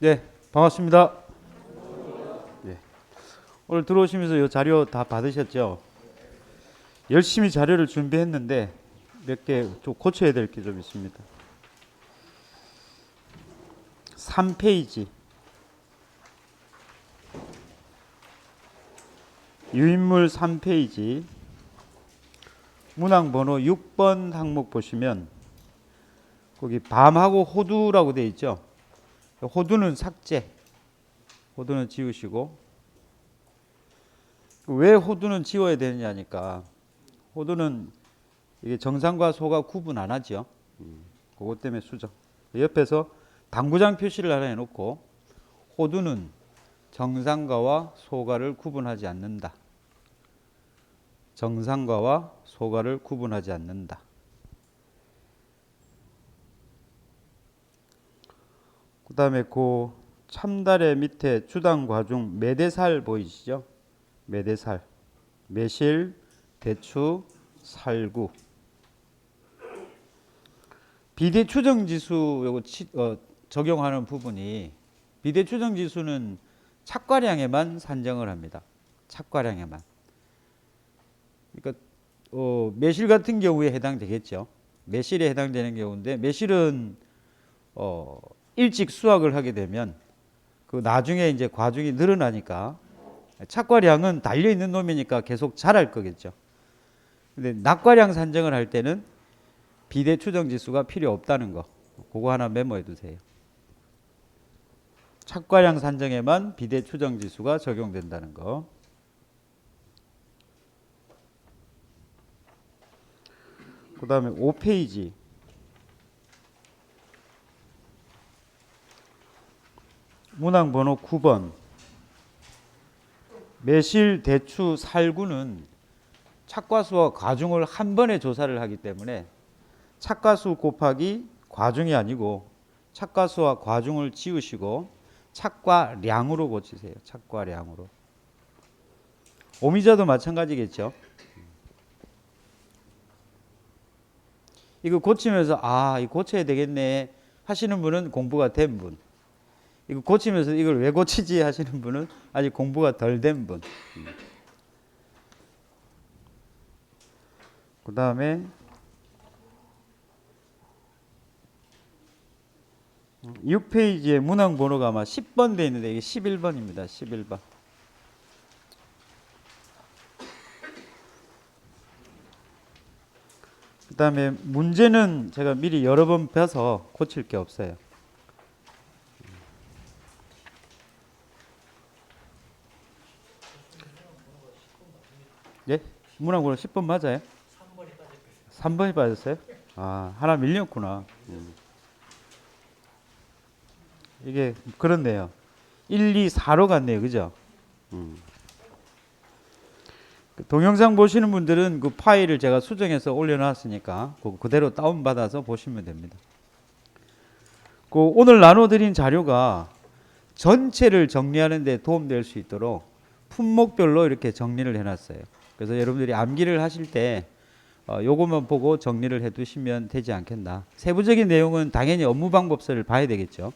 네, 반갑습니다. 네. 오늘 들어오시면서 이 자료 다 받으셨죠? 열심히 자료를 준비했는데 몇 개 좀 고쳐야 될 게 좀 있습니다. 3페이지. 유인물 3페이지. 문항 번호 6번 항목 보시면 거기 밤하고 호두라고 되어 있죠? 호두는 삭제. 호두는 지우시고. 왜 호두는 지워야 되느냐니까. 호두는 이게 정상과 소가 구분 안 하죠. 그것 때문에 수정. 옆에서 당구장 표시를 하나 해놓고 호두는 정상과와 소가를 구분하지 않는다. 정상과와 소가를 구분하지 않는다. 그 다음에 그 참달의 밑에 주당 과중 매대살 보이시죠? 매대살, 매실, 대추, 살구. 비대 추정 지수 요거 적용하는 부분이 비대 추정 지수는 착과량에만 산정을 합니다. 착과량에만. 그러니까 매실 같은 경우에 해당되겠죠. 매실에 해당되는 경우인데 매실은 일찍 수확을 하게 되면 그 나중에 이제 과중이 늘어나니까 착과량은 달려 있는 놈이니까 계속 자랄 거겠죠. 근데 낙과량 산정을 할 때는 비대 추정 지수가 필요 없다는 거. 그거 하나 메모해 두세요. 착과량 산정에만 비대 추정 지수가 적용된다는 거. 그 다음에 5페이지. 문항 번호 9번. 매실, 대추, 살구는 착과수와 과중을 한 번에 조사를 하기 때문에 착과수 곱하기 과중이 아니고 착과수와 과중을 지우시고 착과량으로 고치세요. 착과량으로. 오미자도 마찬가지겠죠. 이거 고치면서 이거 고쳐야 되겠네 하시는 분은 공부가 된 분. 이거 고치면서 이걸 왜 고치지 하시는 분은 아직 공부가 덜 된 분. 그 다음에 6페이지에 문항 번호가 아마 10번 돼 있는데 이게 11번입니다. 11번. 그 다음에 문제는 제가 미리 여러 번 펴서 고칠 게 없어요. 예? 문항 번호 10번 맞아요? 3번이 빠졌어요? 하나 밀렸구나. 이게 그렇네요. 1, 2, 4로 갔네요. 그죠? 동영상 보시는 분들은 그 파일을 제가 수정해서 올려놨으니까 그대로 다운받아서 보시면 됩니다. 오늘 나눠드린 자료가 전체를 정리하는 데 도움될 수 있도록 품목별로 이렇게 정리를 해놨어요. 그래서 여러분들이 암기를 하실 때 요것만 보고 정리를 해두시면 되지 않겠나. 세부적인 내용은 당연히 업무방법서를 봐야 되겠죠.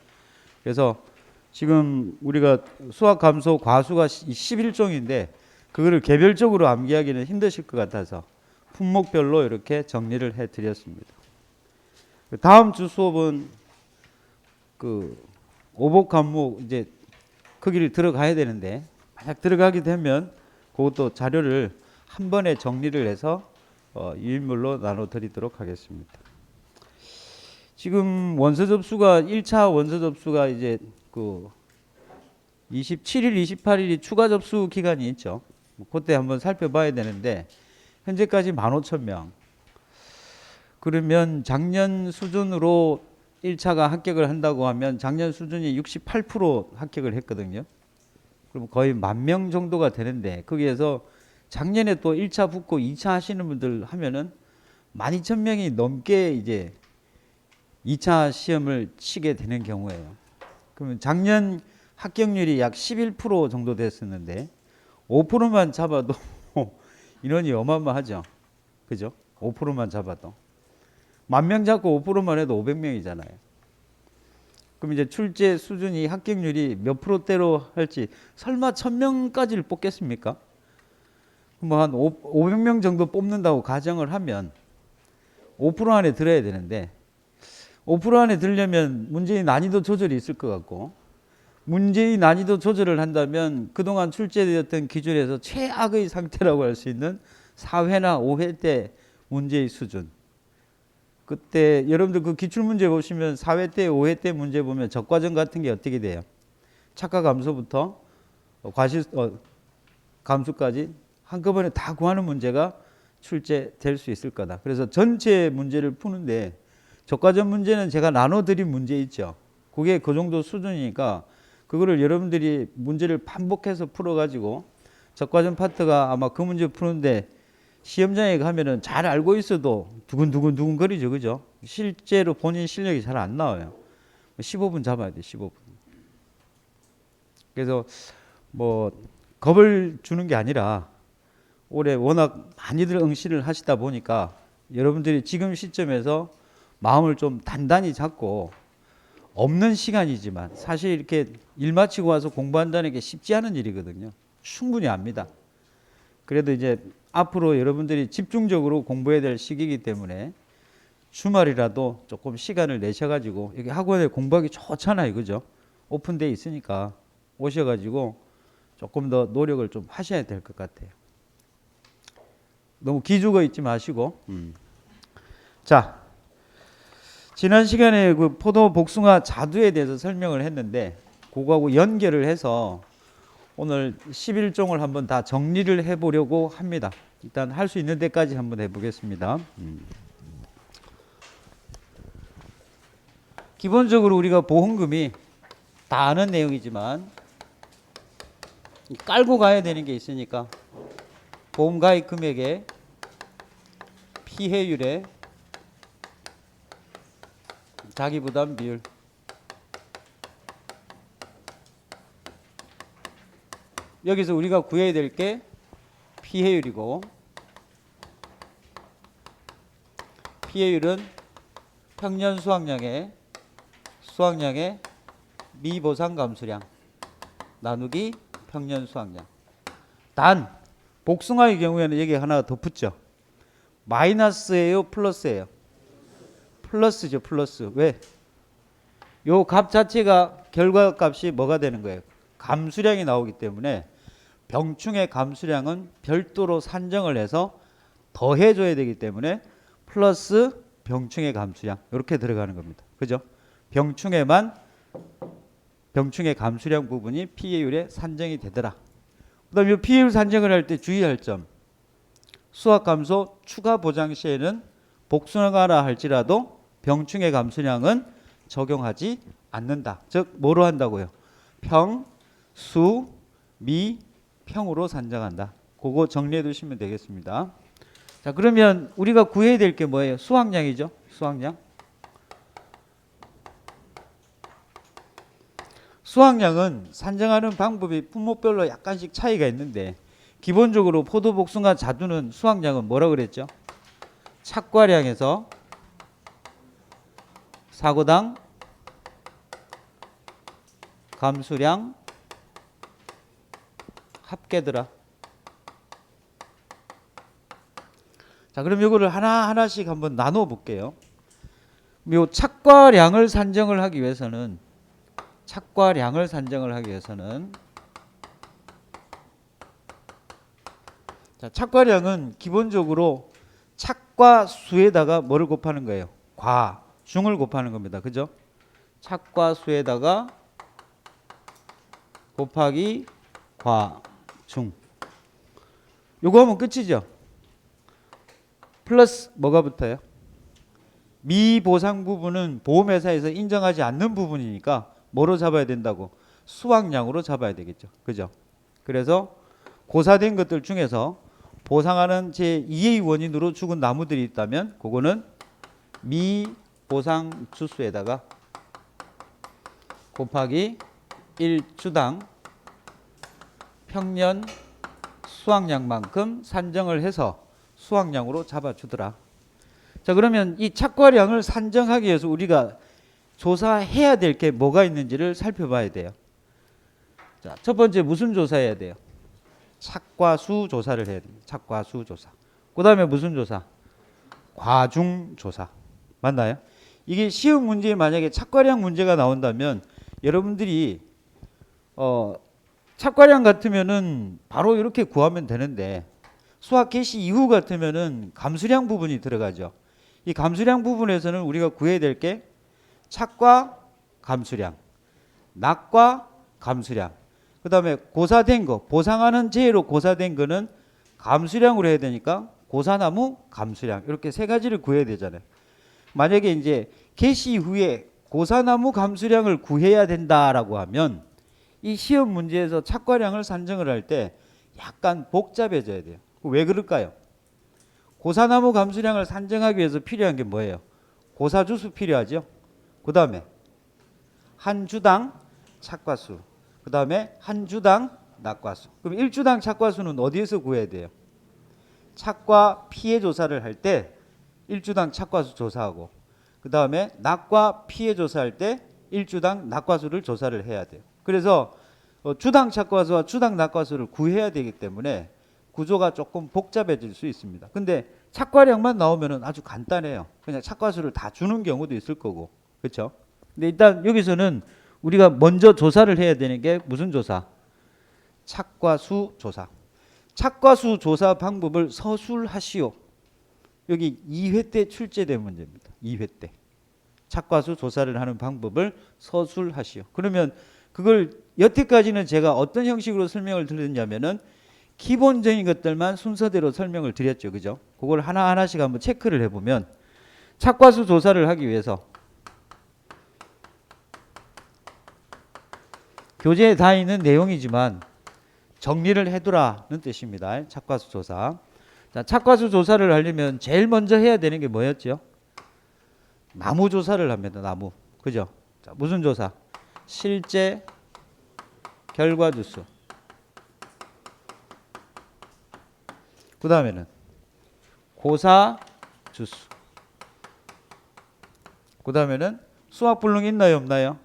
그래서 지금 우리가 수학감소 과수가 11종인데 그거를 개별적으로 암기하기는 힘드실 것 같아서 품목별로 이렇게 정리를 해드렸습니다. 다음 주 수업은 그 오복 과목 이제 거기를 들어가야 되는데 만약 들어가게 되면 그것도 자료를 한 번에 정리를 해서 유인물로 나눠 드리도록 하겠습니다. 지금 원서 접수가 1차 원서 접수가 이제 그 27일, 28일이 추가 접수 기간이 있죠. 그때 한번 살펴봐야 되는데 현재까지 15,000명. 그러면 작년 수준으로 1차가 합격을 한다고 하면 작년 수준이 68% 합격을 했거든요. 그럼 거의 10,000명 정도가 되는데 거기에서 작년에 또 1차 붙고 2차 하시는 분들 하면은 12,000명이 넘게 이제 2차 시험을 치게 되는 경우예요. 그러면 작년 합격률이 약 11% 정도 됐었는데 5%만 잡아도 인원이 어마어마하죠. 그죠? 5%만 잡아도. 10,000명 잡고 5%만 해도 500명이잖아요. 그럼 이제 출제 수준이 합격률이 몇 프로대로 할지 설마 1000명까지를 뽑겠습니까? 뭐 한 500명 정도 뽑는다고 가정을 하면 5% 안에 들어야 되는데 5% 안에 들려면 문제의 난이도 조절이 있을 것 같고 문제의 난이도 조절을 한다면 그동안 출제되었던 기준에서 최악의 상태라고 할 수 있는 4회나 5회 때 문제의 수준. 그때 여러분들 그 기출문제 보시면 4회 때 5회 때 문제 보면 적과점 같은 게 어떻게 돼요? 착화 감소부터 과실 감소까지 한꺼번에 다 구하는 문제가 출제될 수 있을 거다. 그래서 전체 문제를 푸는데 적과점 문제는 제가 나눠드린 문제 있죠. 그게 그 정도 수준이니까 그거를 여러분들이 문제를 반복해서 풀어가지고 적과점 파트가 아마 그 문제 푸는데 시험장에 가면은 잘 알고 있어도 두근두근 거리죠. 그죠? 실제로 본인 실력이 잘 안 나와요. 15분 잡아야 돼, 15분. 그래서 뭐 겁을 주는 게 아니라 올해 워낙 많이들 응시를 하시다 보니까 여러분들이 지금 시점에서 마음을 좀 단단히 잡고 없는 시간이지만 사실 이렇게 일 마치고 와서 공부한다는 게 쉽지 않은 일이거든요. 충분히 압니다. 그래도 이제 앞으로 여러분들이 집중적으로 공부해야 될 시기이기 때문에 주말이라도 조금 시간을 내셔가지고 여기 학원에 공부하기 좋잖아요. 그죠? 오픈되어 있으니까 오셔가지고 조금 더 노력을 좀 하셔야 될 것 같아요. 너무 기죽어 있지 마시고. 자, 지난 시간에 그 포도 복숭아 자두에 대해서 설명을 했는데 그거하고 연결을 해서 오늘 11종을 한번 다 정리를 해보려고 합니다. 일단 할 수 있는 데까지 한번 해보겠습니다. 기본적으로 우리가 보험금이 다 아는 내용이지만 깔고 가야 되는 게 있으니까 보험가입 금액의 피해율의 자기부담 비율 여기서 우리가 구해야 될 게 피해율이고 피해율은 평년 수확량의 미보상 감수량 나누기 평년 수확량. 단 복숭아의 경우에는 여기 하나 더 붙죠. 마이너스예요, 플러스예요? 플러스죠, 플러스. 왜? 요 값 자체가 결과값이 뭐가 되는 거예요? 감수량이 나오기 때문에 병충해 감수량은 별도로 산정을 해서 더해줘야 되기 때문에 플러스 병충해 감수량 이렇게 들어가는 겁니다. 그죠? 병충해 감수량 부분이 피해율에 산정이 되더라. 그 다음에 이 피해율 산정을 할 때 주의할 점. 수확 감소 추가 보장 시에는 복숭아라 할지라도 병충해 감수량은 적용하지 않는다. 즉 뭐로 한다고요? 평, 수, 미, 평으로 산정한다. 그거 정리해 두시면 되겠습니다. 자, 그러면 우리가 구해야 될 게 뭐예요? 수확량이죠. 수확량. 수확량은 산정하는 방법이 품목별로 약간씩 차이가 있는데 기본적으로 포도, 복숭아, 자두는 수확량은 뭐라 그랬죠? 착과량에서 사고당 감수량 합계더라. 자, 그럼 이거를 하나하나씩 한번 나눠 볼게요. 요 착과량을 산정을 하기 위해서는 자, 착과량은 기본적으로 착과수에다가 뭐를 곱하는 거예요? 중을 곱하는 겁니다. 그죠? 착과수에다가 곱하기 중. 요거 하면 끝이죠. 플러스 뭐가 붙어요? 미보상 부분은 보험회사에서 인정하지 않는 부분이니까 뭐로 잡아야 된다고? 수확량으로 잡아야 되겠죠. 그죠? 그래서 고사된 것들 중에서 보상하는 제2의 원인으로 죽은 나무들이 있다면 그거는 미보상 주수에다가 곱하기 1주당 평년 수확량만큼 산정을 해서 수확량으로 잡아주더라. 자, 그러면 이 착과량을 산정하기 위해서 우리가 조사해야 될 게 뭐가 있는지를 살펴봐야 돼요. 자, 첫 번째 무슨 조사해야 돼요? 착과 수 조사를 해야 됩니다. 착과 수 조사. 그 다음에 무슨 조사? 과중 조사. 맞나요? 이게 시험 문제에 만약에 착과량 문제가 나온다면 여러분들이 착과량 같으면은 바로 이렇게 구하면 되는데 수학 개시 이후 같으면은 감수량 부분이 들어가죠. 이 감수량 부분에서는 우리가 구해야 될 게 착과 감수량, 낙과 감수량, 그 다음에 고사된 거, 보상하는 제로 고사된 거는 감수량으로 해야 되니까 고사나무 감수량, 이렇게 세 가지를 구해야 되잖아요. 만약에 이제 개시 이후에 고사나무 감수량을 구해야 된다라고 하면 이 시험 문제에서 착과량을 산정을 할 때 약간 복잡해져야 돼요. 왜 그럴까요? 고사나무 감수량을 산정하기 위해서 필요한 게 뭐예요? 고사주수 필요하죠. 그 다음에 한 주당 착과수, 그 다음에 한 주당 낙과수. 그럼 1주당 착과수는 어디에서 구해야 돼요? 착과 피해 조사를 할 때 1주당 착과수 조사하고, 그 다음에 낙과 피해 조사할 때 1주당 낙과수를 조사를 해야 돼요. 그래서 주당 착과수와 주당 낙과수를 구해야 되기 때문에 구조가 조금 복잡해질 수 있습니다. 근데 착과량만 나오면 아주 간단해요. 그냥 착과수를 다 주는 경우도 있을 거고, 그렇죠? 근데 일단 여기서는 우리가 먼저 조사를 해야 되는 게 무슨 조사? 착과수 조사. 착과수 조사 방법을 서술하시오. 여기 2회 때 출제된 문제입니다. 2회 때. 착과수 조사를 하는 방법을 서술하시오. 그러면 그걸 여태까지는 제가 어떤 형식으로 설명을 드렸냐면은 기본적인 것들만 순서대로 설명을 드렸죠. 그죠? 그걸 하나하나씩 한번 체크를 해보면 착과수 조사를 하기 위해서 교재에 다 있는 내용이지만 정리를 해두라는 뜻입니다. 착과수 조사. 자, 착과수 조사를 하려면 제일 먼저 해야 되는 게 뭐였죠? 나무 조사를 합니다. 나무. 그죠? 자, 무슨 조사? 실제 결과 주수. 그 다음에는 고사 주수. 그 다음에는 수학 불능 있나요, 없나요?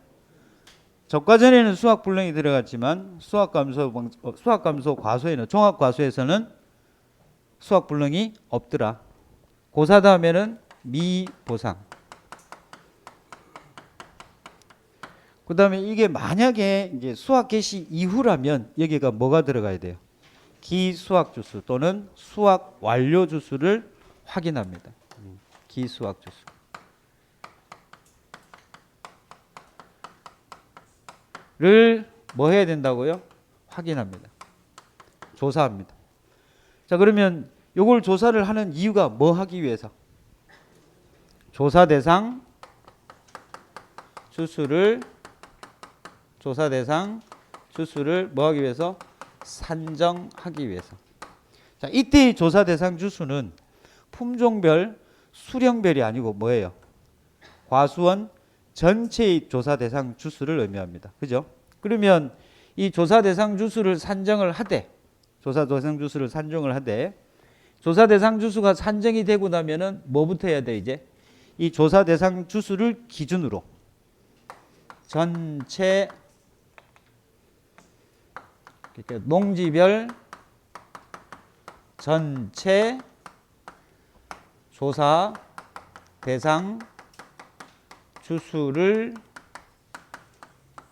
적과전에는 수학 불능이 들어갔지만 수학 감소 과소에는, 종합 과소에서는 수학 불능이 없더라. 고사 다음에는 미보상. 그 다음에 이게 만약에 이제 수학 개시 이후라면 여기가 뭐가 들어가야 돼요? 기수학 주수 또는 수학 완료 주수를 확인합니다. 기수학 주수. 를 뭐 해야 된다고요? 확인합니다. 조사합니다. 자, 그러면 요걸 조사를 하는 이유가 뭐 하기 위해서? 조사 대상 주수를 뭐 하기 위해서? 산정하기 위해서. 자, 이때의 조사 대상 주수는 품종별, 수령별이 아니고 뭐예요? 과수원 전체의 조사 대상 주수를 의미합니다. 그죠? 그러면 이 조사 대상 주수를 산정을 하되, 조사 대상 주수가 산정이 되고 나면은 뭐부터 해야 돼? 이제 이 조사 대상 주수를 기준으로 전체 농지별 전체 조사 대상 주수를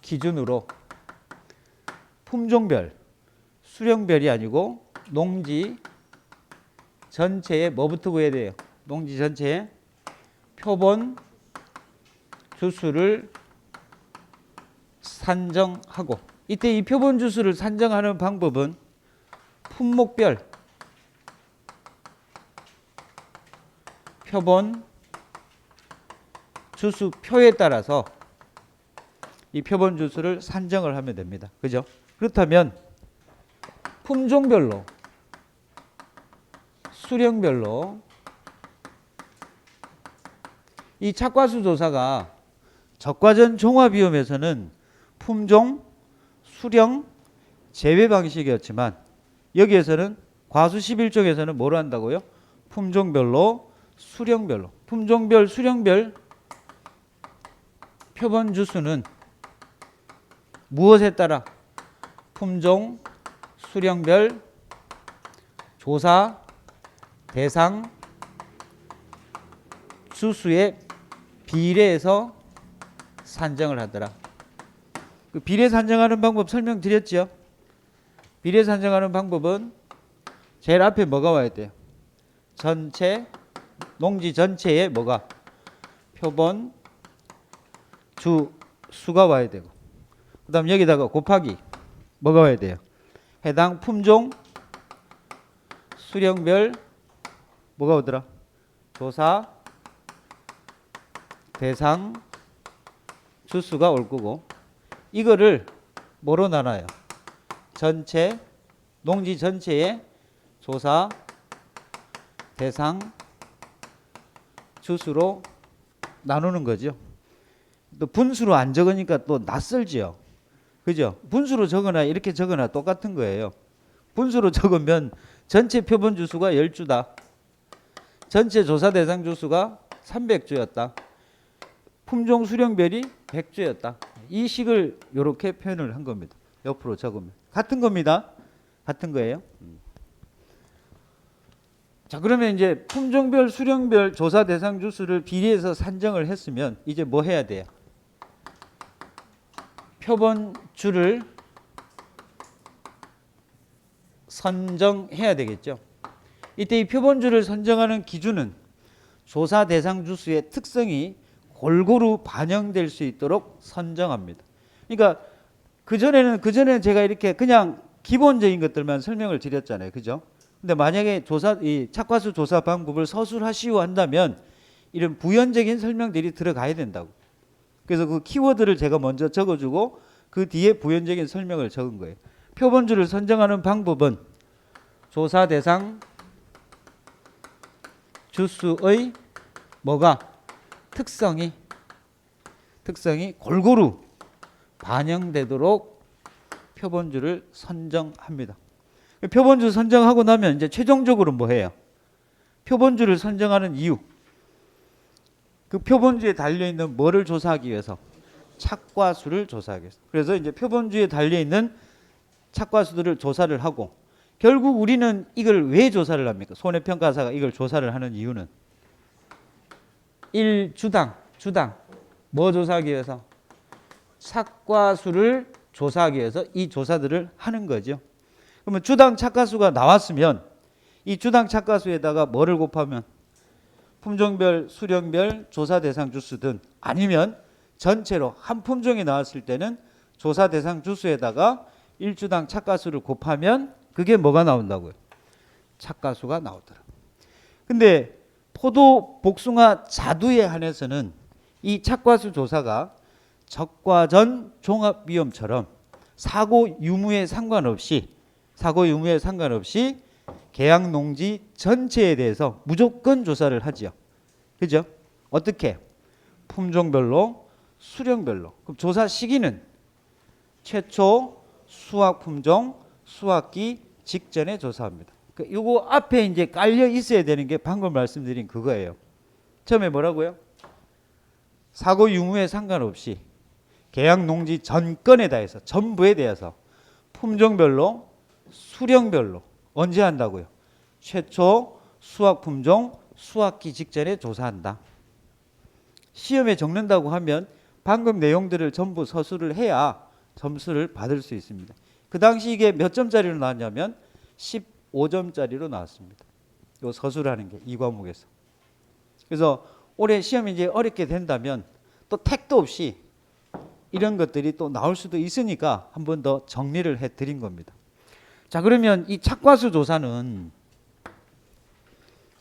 기준으로 품종별, 수령별이 아니고 농지 전체에 뭐부터 구해야 돼요? 농지 전체에 표본 주수를 산정하고, 이때 이 표본 주수를 산정하는 방법은 품목별 표본 주수표에 따라서 이 표본 주수를 산정을 하면 됩니다. 그죠? 그렇다면 품종별로, 수령별로 이 착과수 조사가 적과전 종합위험에서는 품종, 수령, 제외 방식이었지만 여기에서는 과수 11쪽에서는 뭐로 한다고요? 품종별로, 수령별로. 품종별, 수령별 표본 주수는 무엇에 따라 품종, 수령별, 조사, 대상, 주수의 비례해서 산정을 하더라. 그 비례 산정하는 방법 설명드렸죠. 비례 산정하는 방법은 제일 앞에 뭐가 와야 돼요? 전체, 농지 전체에 뭐가? 표본, 주, 수가 와야 되고, 그 다음 여기다가 곱하기 뭐가 와야 돼요? 해당 품종, 수령별 뭐가 오더라? 조사, 대상, 주수가 올 거고, 이거를 뭐로 나눠요? 전체, 농지 전체에 조사, 대상, 주수로 나누는 거죠. 또 분수로 안 적으니까 또 낯설지요. 그죠? 분수로 적거나 이렇게 적거나 똑같은 거예요. 분수로 적으면 전체 표본 주수가 10주다. 전체 조사 대상 주수가 300주였다. 품종 수령별이 100주였다. 이 식을 이렇게 표현을 한 겁니다. 옆으로 적으면. 같은 겁니다. 같은 거예요. 자, 그러면 이제 품종별, 수령별, 조사 대상 주수를 비례해서 산정을 했으면 이제 뭐 해야 돼요? 표본주를 선정해야 되겠죠. 이때 이 표본주를 선정하는 기준은 조사 대상 주수의 특성이 골고루 반영될 수 있도록 선정합니다. 그러니까 그전에는 제가 이렇게 그냥 기본적인 것들만 설명을 드렸잖아요. 그죠? 근데 만약에 이 착과수 조사 방법을 서술하시오 한다면 이런 부연적인 설명들이 들어가야 된다고. 그래서 그 키워드를 제가 먼저 적어주고 그 뒤에 부연적인 설명을 적은 거예요. 표본주를 선정하는 방법은 조사 대상 주수의 뭐가? 특성이 골고루 반영되도록 표본주를 선정합니다. 표본주 선정하고 나면 이제 최종적으로 뭐 해요? 표본주를 선정하는 이유. 그 표본주에 달려있는 뭐를 조사하기 위해서? 착과수를 조사하기 위해서. 그래서 이제 표본주에 달려있는 착과수들을 조사를 하고, 결국 우리는 이걸 왜 조사를 합니까? 손해평가사가 이걸 조사를 하는 이유는 1주당 뭐 조사하기 위해서? 착과수를 조사하기 위해서 이 조사들을 하는 거죠. 그러면 주당 착과수가 나왔으면 이 주당 착과수에다가 뭐를 곱하면? 품종별, 수령별, 조사 대상 주수든, 아니면 전체로 한 품종이 나왔을 때는 조사 대상 주수에다가 1주당 착과수를 곱하면 그게 뭐가 나온다고요? 착과수가 나오더라. 근데 포도, 복숭아, 자두에 한해서는 이 착과수 조사가 적과전 종합위험처럼 사고 유무에 상관없이 계양 농지 전체에 대해서 무조건 조사를 하지요. 그죠? 어떻게? 품종별로, 수령별로. 그럼 조사 시기는 최초 수확 품종, 수확기 직전에 조사합니다. 이거 앞에 이제 깔려 있어야 되는 게 방금 말씀드린 그거예요. 처음에 뭐라고요? 사고 유무에 상관없이 계양 농지 전건에 대해서, 전부에 대해서 품종별로, 수령별로 언제 한다고요? 최초 수확 품종, 수확기 직전에 조사한다. 시험에 적는다고 하면 방금 내용들을 전부 서술을 해야 점수를 받을 수 있습니다. 그 당시 이게 몇 점짜리로 나왔냐면 15점짜리로 나왔습니다. 요 서술하는 게 이 과목에서. 그래서 올해 시험이 이제 어렵게 된다면 또 택도 없이 이런 것들이 또 나올 수도 있으니까 한 번 더 정리를 해드린 겁니다. 자, 그러면 이 착과수 조사는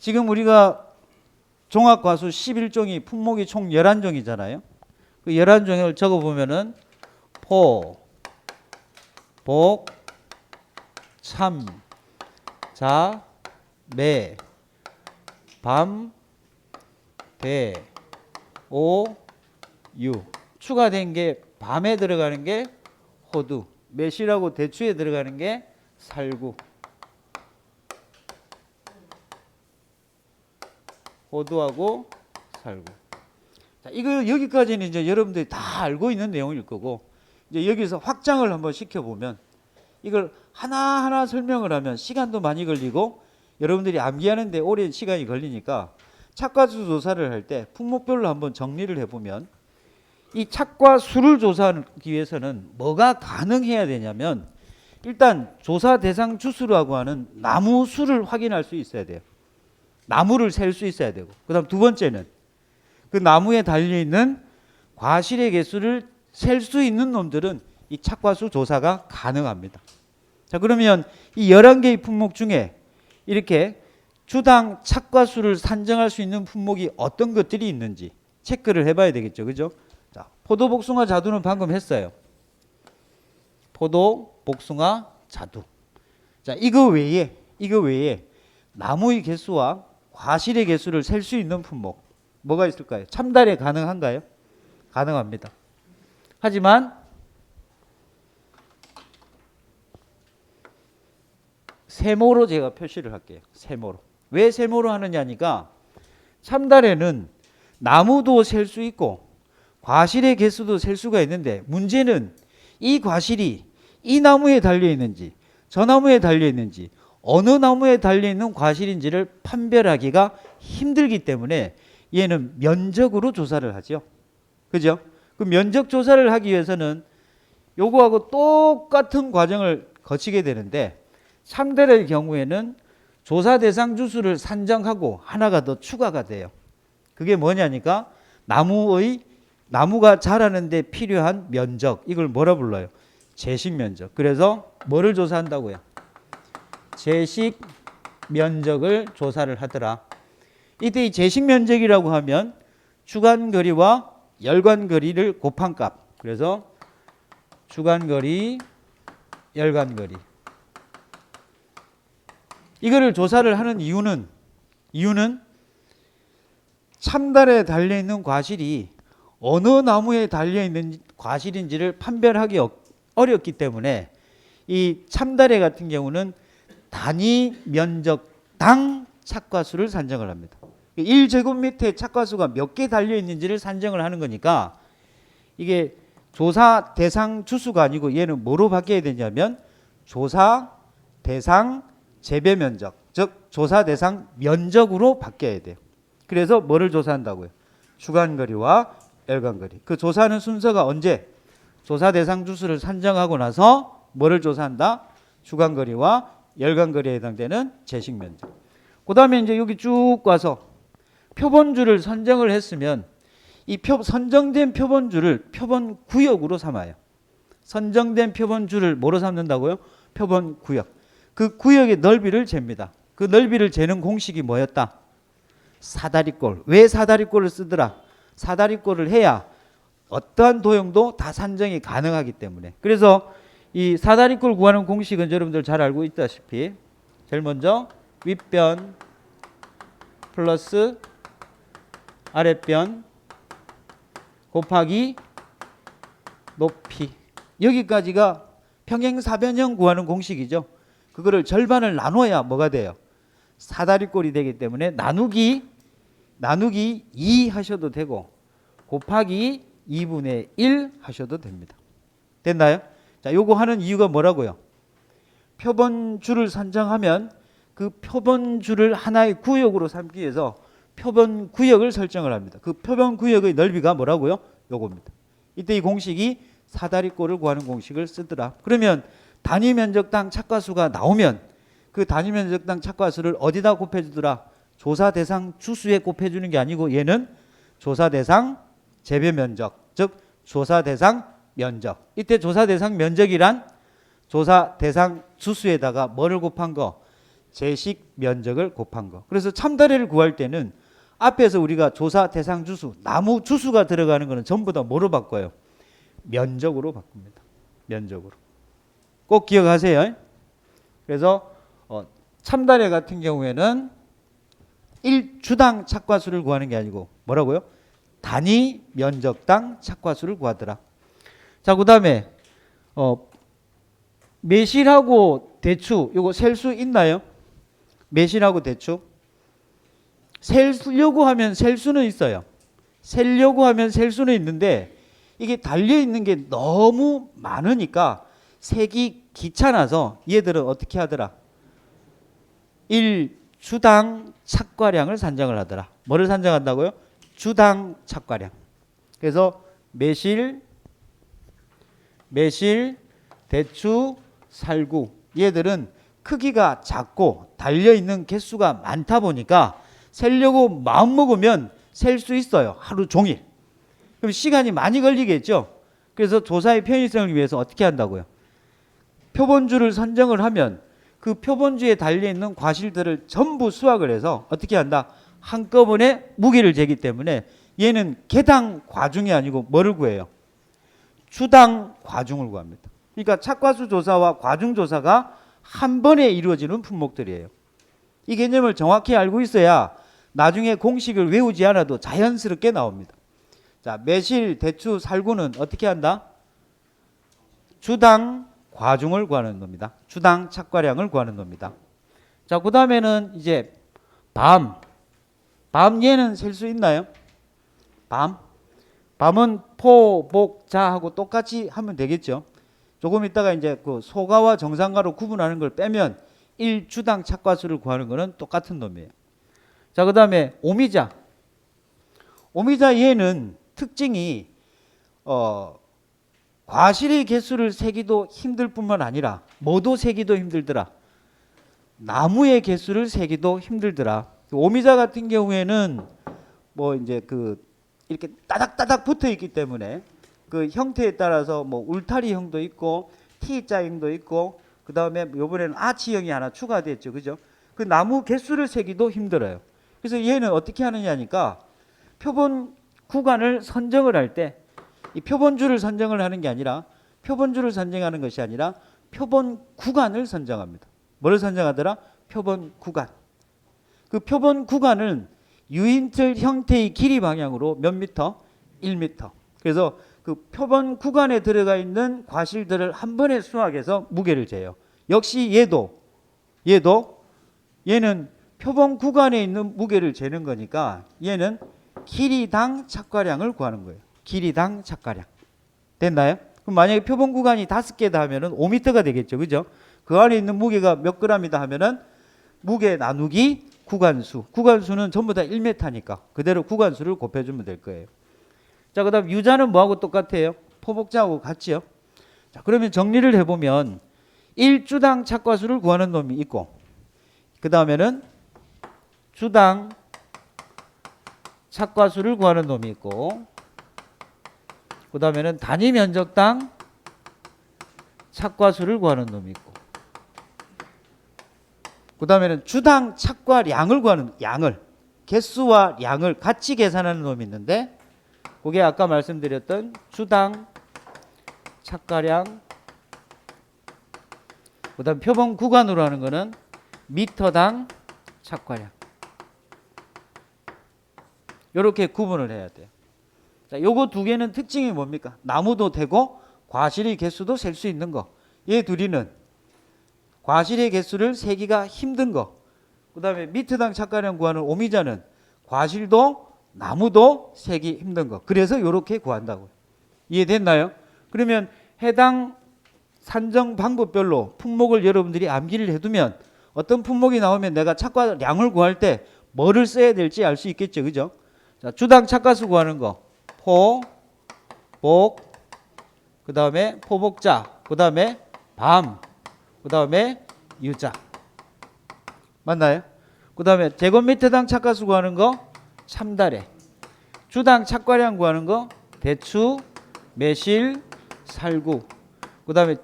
지금 우리가 종합과수 11종이 품목이 총 11종이잖아요. 그 11종을 적어보면은 포, 복, 참, 자, 매, 밤, 배, 오, 유. 추가된 게 밤에 들어가는 게 호두, 매실하고 대추에 들어가는 게 살구. 호두하고 살구. 자, 이거 여기까지는 이제 여러분들이 다 알고 있는 내용일 거고, 이제 여기서 확장을 한번 시켜보면 이걸 하나하나 설명을 하면 시간도 많이 걸리고 여러분들이 암기하는데 오랜 시간이 걸리니까 착과수 조사를 할 때 품목별로 한번 정리를 해보면 이 착과수를 조사하기 위해서는 뭐가 가능해야 되냐면 일단 조사 대상 주수라고 하는 나무 수를 확인할 수 있어야 돼요. 나무를 셀 수 있어야 되고, 그 다음 두 번째는 그 나무에 달려있는 과실의 개수를 셀 수 있는 놈들은 이 착과수 조사가 가능합니다. 자, 그러면 이 11개의 품목 중에 이렇게 주당 착과수를 산정할 수 있는 품목이 어떤 것들이 있는지 체크를 해봐야 되겠죠. 그죠? 자, 포도, 복숭아, 자두는 방금 했어요. 포도, 복숭아, 자두. 자, 이거 외에 나무의 개수와 과실의 개수를 셀 수 있는 품목 뭐가 있을까요? 참달에 가능한가요? 가능합니다. 하지만 세모로 제가 표시를 할게요. 세모로. 왜 세모로 하느냐니까 참달에는 나무도 셀 수 있고 과실의 개수도 셀 수가 있는데 문제는 이 과실이 이 나무에 달려 있는지 저 나무에 달려 있는지 어느 나무에 달려 있는 과실인지를 판별하기가 힘들기 때문에 얘는 면적으로 조사를 하죠. 그죠? 그 면적 조사를 하기 위해서는 요거하고 똑같은 과정을 거치게 되는데 참달의 경우에는 조사 대상 주수를 산정하고 하나가 더 추가가 돼요. 그게 뭐냐니까 나무가 자라는데 필요한 면적, 이걸 뭐라 불러요? 제식 면적. 그래서 뭐를 조사한다고요? 제식 면적을 조사를 하더라. 이때 이 제식 면적이라고 하면 주간거리와 열간거리를 곱한 값. 그래서 주간거리, 열간거리. 이거를 조사를 하는 이유는 참달에 달려있는 과실이 어느 나무에 달려있는 과실인지를 판별하기 어렵기 때문에 이 참달에 같은 경우는 단위 면적당 착과수를 산정을 합니다. 1제곱미터의 착과수가 몇 개 달려있는지를 산정을 하는 거니까 이게 조사 대상 주수가 아니고 얘는 뭐로 바뀌어야 되냐면 조사 대상 재배 면적, 즉 조사 대상 면적으로 바뀌어야 돼요. 그래서 뭐를 조사한다고요? 주간거리와 열간거리. 그 조사하는 순서가 언제? 조사 대상 주수를 산정하고 나서 뭐를 조사한다? 주간거리와 열간거리에 해당되는 제식 면적. 그 다음에 이제 여기 쭉 와서 표본주를 선정을 했으면 이 선정된 표본주를 표본구역으로 삼아요. 선정된 표본주를 뭐로 삼는다고요? 표본구역. 그 구역의 넓이를 잽니다. 그 넓이를 재는 공식이 뭐였다? 사다리꼴. 왜 사다리꼴을 쓰더라? 사다리꼴을 해야 어떠한 도형도 다 산정이 가능하기 때문에. 그래서 이 사다리꼴 구하는 공식은 여러분들 잘 알고 있다시피 제일 먼저 윗변 플러스 아랫변 곱하기 높이. 여기까지가 평행사변형 구하는 공식이죠. 그거를 절반을 나눠야 뭐가 돼요? 사다리꼴이 되기 때문에 나누기 2 하셔도 되고 곱하기 2분의 1 하셔도 됩니다. 됐나요? 자, 요거 하는 이유가 뭐라고요? 표본주를 산정하면 그 표본주를 하나의 구역으로 삼기 위해서 표본구역을 설정을 합니다. 그 표본구역의 넓이가 뭐라고요? 요겁니다. 이때 이 공식이 사다리꼴을 구하는 공식을 쓰더라. 그러면 단위 면적당 착과수가 나오면 그 단위 면적당 착과수를 어디다 곱해주더라? 조사 대상 주수에 곱해주는 게 아니고 얘는 조사 대상 재배 면적, 즉 조사 대상 면적. 이때 조사 대상 면적이란 조사 대상 주수에다가 뭐를 곱한 거? 제식 면적을 곱한 거. 그래서 참다리를 구할 때는 앞에서 우리가 조사 대상 주수, 나무 주수가 들어가는 거는 전부 다 뭐로 바꿔요? 면적으로 바꿉니다. 면적으로. 꼭 기억하세요. 그래서 참다리 같은 경우에는 1주당 착과수를 구하는 게 아니고 뭐라고요? 단위 면적당 착과수를 구하더라. 자, 그 다음에 매실하고 대추 이거 셀 수 있나요? 매실하고 대추 셀려고 하면 셀 수는 있어요. 세려고 하면 셀 수는 있는데 이게 달려있는 게 너무 많으니까 세기 귀찮아서 얘들은 어떻게 하더라? 1주당 착과량을 산정을 하더라. 뭐를 산정한다고요? 주당 착과량. 그래서 매실, 대추, 살구 얘들은 크기가 작고 달려있는 개수가 많다 보니까 세려고 마음먹으면 셀 수 있어요. 하루 종일. 그럼 시간이 많이 걸리겠죠. 그래서 조사의 편의성을 위해서 어떻게 한다고요? 표본주를 선정을 하면 그 표본주에 달려있는 과실들을 전부 수확을 해서 어떻게 한다? 한꺼번에 무게를 재기 때문에 얘는 개당 과중이 아니고 뭐를 구해요? 주당 과중을 구합니다. 그러니까 착과수 조사와 과중 조사가 한 번에 이루어지는 품목들이에요. 이 개념을 정확히 알고 있어야 나중에 공식을 외우지 않아도 자연스럽게 나옵니다. 자, 매실, 대추, 살구는 어떻게 한다? 주당 과중을 구하는 겁니다. 주당 착과량을 구하는 겁니다. 자, 그 다음에는 이제 밤 얘는 셀 수 있나요? 밤은 포, 복, 자하고 똑같이 하면 되겠죠. 조금 있다가 이제 그 소가와 정상가로 구분하는 걸 빼면 1주당 착과수를 구하는 거는 똑같은 놈이에요. 자, 그 다음에 오미자 얘는 특징이 과실의 개수를 세기도 힘들 뿐만 아니라 뭐도 세기도 힘들더라. 나무의 개수를 세기도 힘들더라. 오미자 같은 경우에는 뭐 이제 그 이렇게 따닥따닥 붙어 있기 때문에 그 형태에 따라서 뭐 울타리형도 있고 T자형도 있고 그 다음에 이번에는 아치형이 하나 추가됐죠, 그죠? 그 나무 개수를 세기도 힘들어요. 그래서 얘는 어떻게 하느냐니까 표본 구간을 선정을 할 때 이 표본주를 선정을 하는 게 아니라 표본주를 선정하는 것이 아니라 표본 구간을 선정합니다. 뭐를 선정하더라? 표본 구간. 그 표본 구간은 유인틀 형태의 길이 방향으로 몇 미터? 1미터. 그래서 그 표본 구간에 들어가 있는 과실들을 한 번에 수확해서 무게를 재요. 역시 얘는 표본 구간에 있는 무게를 재는 거니까 얘는 길이당 착과량을 구하는 거예요. 길이당 착과량. 됐나요? 그럼 만약에 표본 구간이 5개다 하면은 5m가 되겠죠. 그죠? 그 안에 있는 무게가 몇 g이다 하면은 무게 나누기 구간수. 구간수는 전부 다 1m니까 그대로 구간수를 곱해주면 될 거예요. 자, 그 다음 유자는 뭐하고 똑같아요? 포복자하고 같지요? 자, 그러면 정리를 해보면 1주당 착과수를 구하는 놈이 있고 그 다음에는 주당 착과수를 구하는 놈이 있고 그 다음에는 단위 면적당 착과수를 구하는 놈이 있고 그 다음에는 주당 착과량을 구하는 양을 개수와 양을 같이 계산하는 놈이 있는데 그게 아까 말씀드렸던 주당 착과량 그 다음 표본 구간으로 하는 거는 미터당 착과량 이렇게 구분을 해야 돼요. 자, 요거 두 개는 특징이 뭡니까? 나무도 되고 과실의 개수도 셀 수 있는 거. 얘 둘이는 과실의 개수를 세기가 힘든 거. 그 다음에 미터당 착과량 구하는 오미자는 과실도 나무도 세기 힘든 거. 그래서 이렇게 구한다고. 이해됐나요? 그러면 해당 산정 방법별로 품목을 여러분들이 암기를 해두면 어떤 품목이 나오면 내가 착과량을 구할 때 뭐를 써야 될지 알 수 있겠죠. 그죠? 자, 주당 착과수 구하는 거. 포, 복, 그 다음에 포복자, 그 다음에 밤, 그 다음에 유자. 맞나요? 그 다음에 제곱미터당 착과수 구하는 거 참다래. 주당 착과량 구하는 거 대추, 매실, 살구. 그 다음에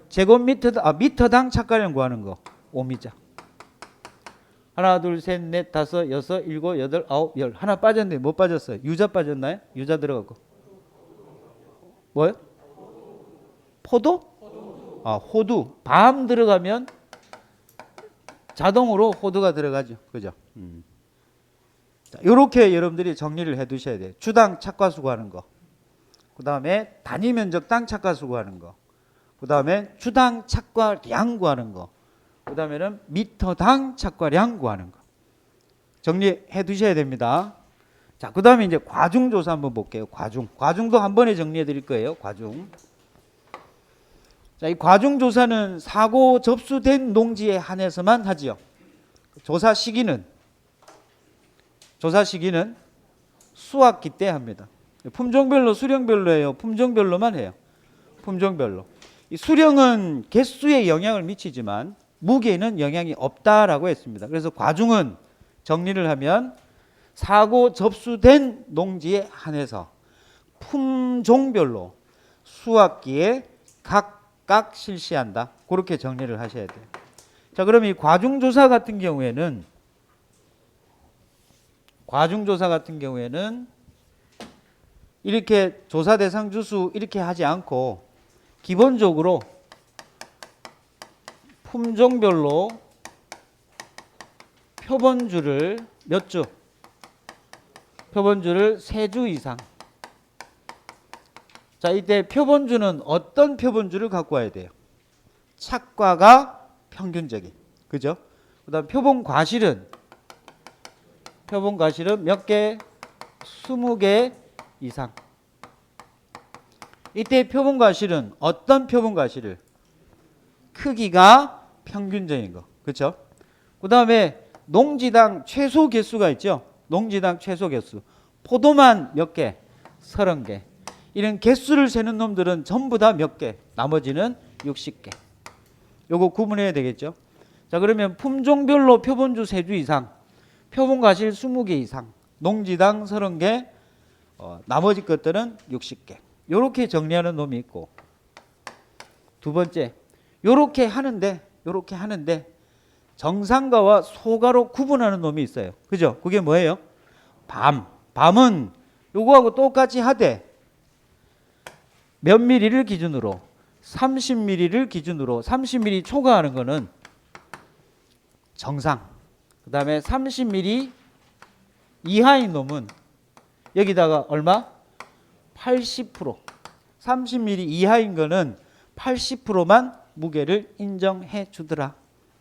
미터당 착과량 구하는 거 오미자. 하나, 둘, 셋, 넷, 다섯, 여섯, 일곱, 여덟, 아홉, 열. 하나 빠졌네. 뭐 빠졌어요? 유자 빠졌나요? 유자 들어가고. 뭐요? 포도? 아, 호두. 밤 들어가면 자동으로 호두가 들어가죠. 그죠? 자, 요렇게 여러분들이 정리를 해 두셔야 돼요. 주당 착과수 구하는 거. 그 다음에 단위 면적당 착과수 구하는 거. 그 다음에 주당 착과량 구하는 거. 그 다음에는 미터당 착과량 구하는 거. 정리해 두셔야 됩니다. 자, 그 다음에 이제 과중조사 한번 볼게요. 과중도 한 번에 정리해 드릴 거예요. 과중. 자, 이 과중조사는 사고 접수된 농지에 한해서만 하지요. 조사 시기는 수확기 때 합니다. 품종별로 수령별로 해요. 품종별로만 해요. 품종별로. 이 수령은 개수에 영향을 미치지만 무게는 영향이 없다라고 했습니다. 그래서 과중은 정리를 하면 사고 접수된 농지에 한해서 품종별로 수확기에 각각 실시한다. 그렇게 정리를 하셔야 돼요. 자, 그럼 이 과중조사 같은 경우에는 이렇게 조사 대상 주수 이렇게 하지 않고 기본적으로 품종별로 표본주를 몇 주? 표본주를 3주 이상. 자, 이때 표본주는 어떤 표본주를 갖고 와야 돼요? 착과가 평균적인. 그죠? 그 다음 표본과실은 몇 개? 20개 이상. 이때 표본과실은 어떤 표본과실을? 크기가 평균적인 거. 그렇죠? 그 다음에 농지당 최소 개수가 있죠. 농지당 최소 개수. 포도만 몇 개? 30개. 이런 개수를 세는 놈들은 전부 다 몇 개? 나머지는 60개. 요거 구분해야 되겠죠. 자, 그러면 품종별로 표본주 3주 이상, 표본과실 20개 이상, 농지당 30개, 나머지 것들은 60개. 요렇게 정리하는 놈이 있고, 두 번째, 요렇게 하는데 정상가와 소가로 구분하는 놈이 있어요. 그죠? 그게 뭐예요? 밤은 요거하고 똑같이 하되 몇 미리를 기준으로? 30mm를 기준으로. 30mm 초과하는 거는 정상. 그 다음에 30mm 이하인 놈은 여기다가 얼마? 80%. 30mm 이하인 거는 80%만 무게를 인정해 주더라.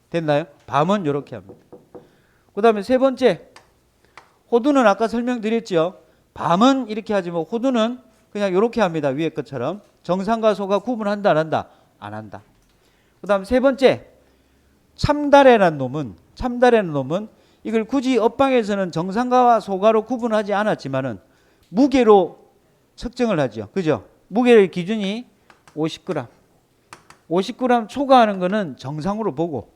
됐나요? 밤은 이렇게 합니다. 그 다음에 세 번째, 호두는 아까 설명드렸죠. 밤은 이렇게 하지만 호두는 그냥 이렇게 합니다. 위에 것처럼. 정상과 소가 구분한다 안 한다? 안 한다. 그 다음 세 번째, 참다래라는 놈은 이걸 굳이 업방에서는 정상가와 소가로 구분하지 않았지만은 무게로 측정을 하죠. 그죠? 무게의 기준이 50g. 50g 초과하는 거는 정상으로 보고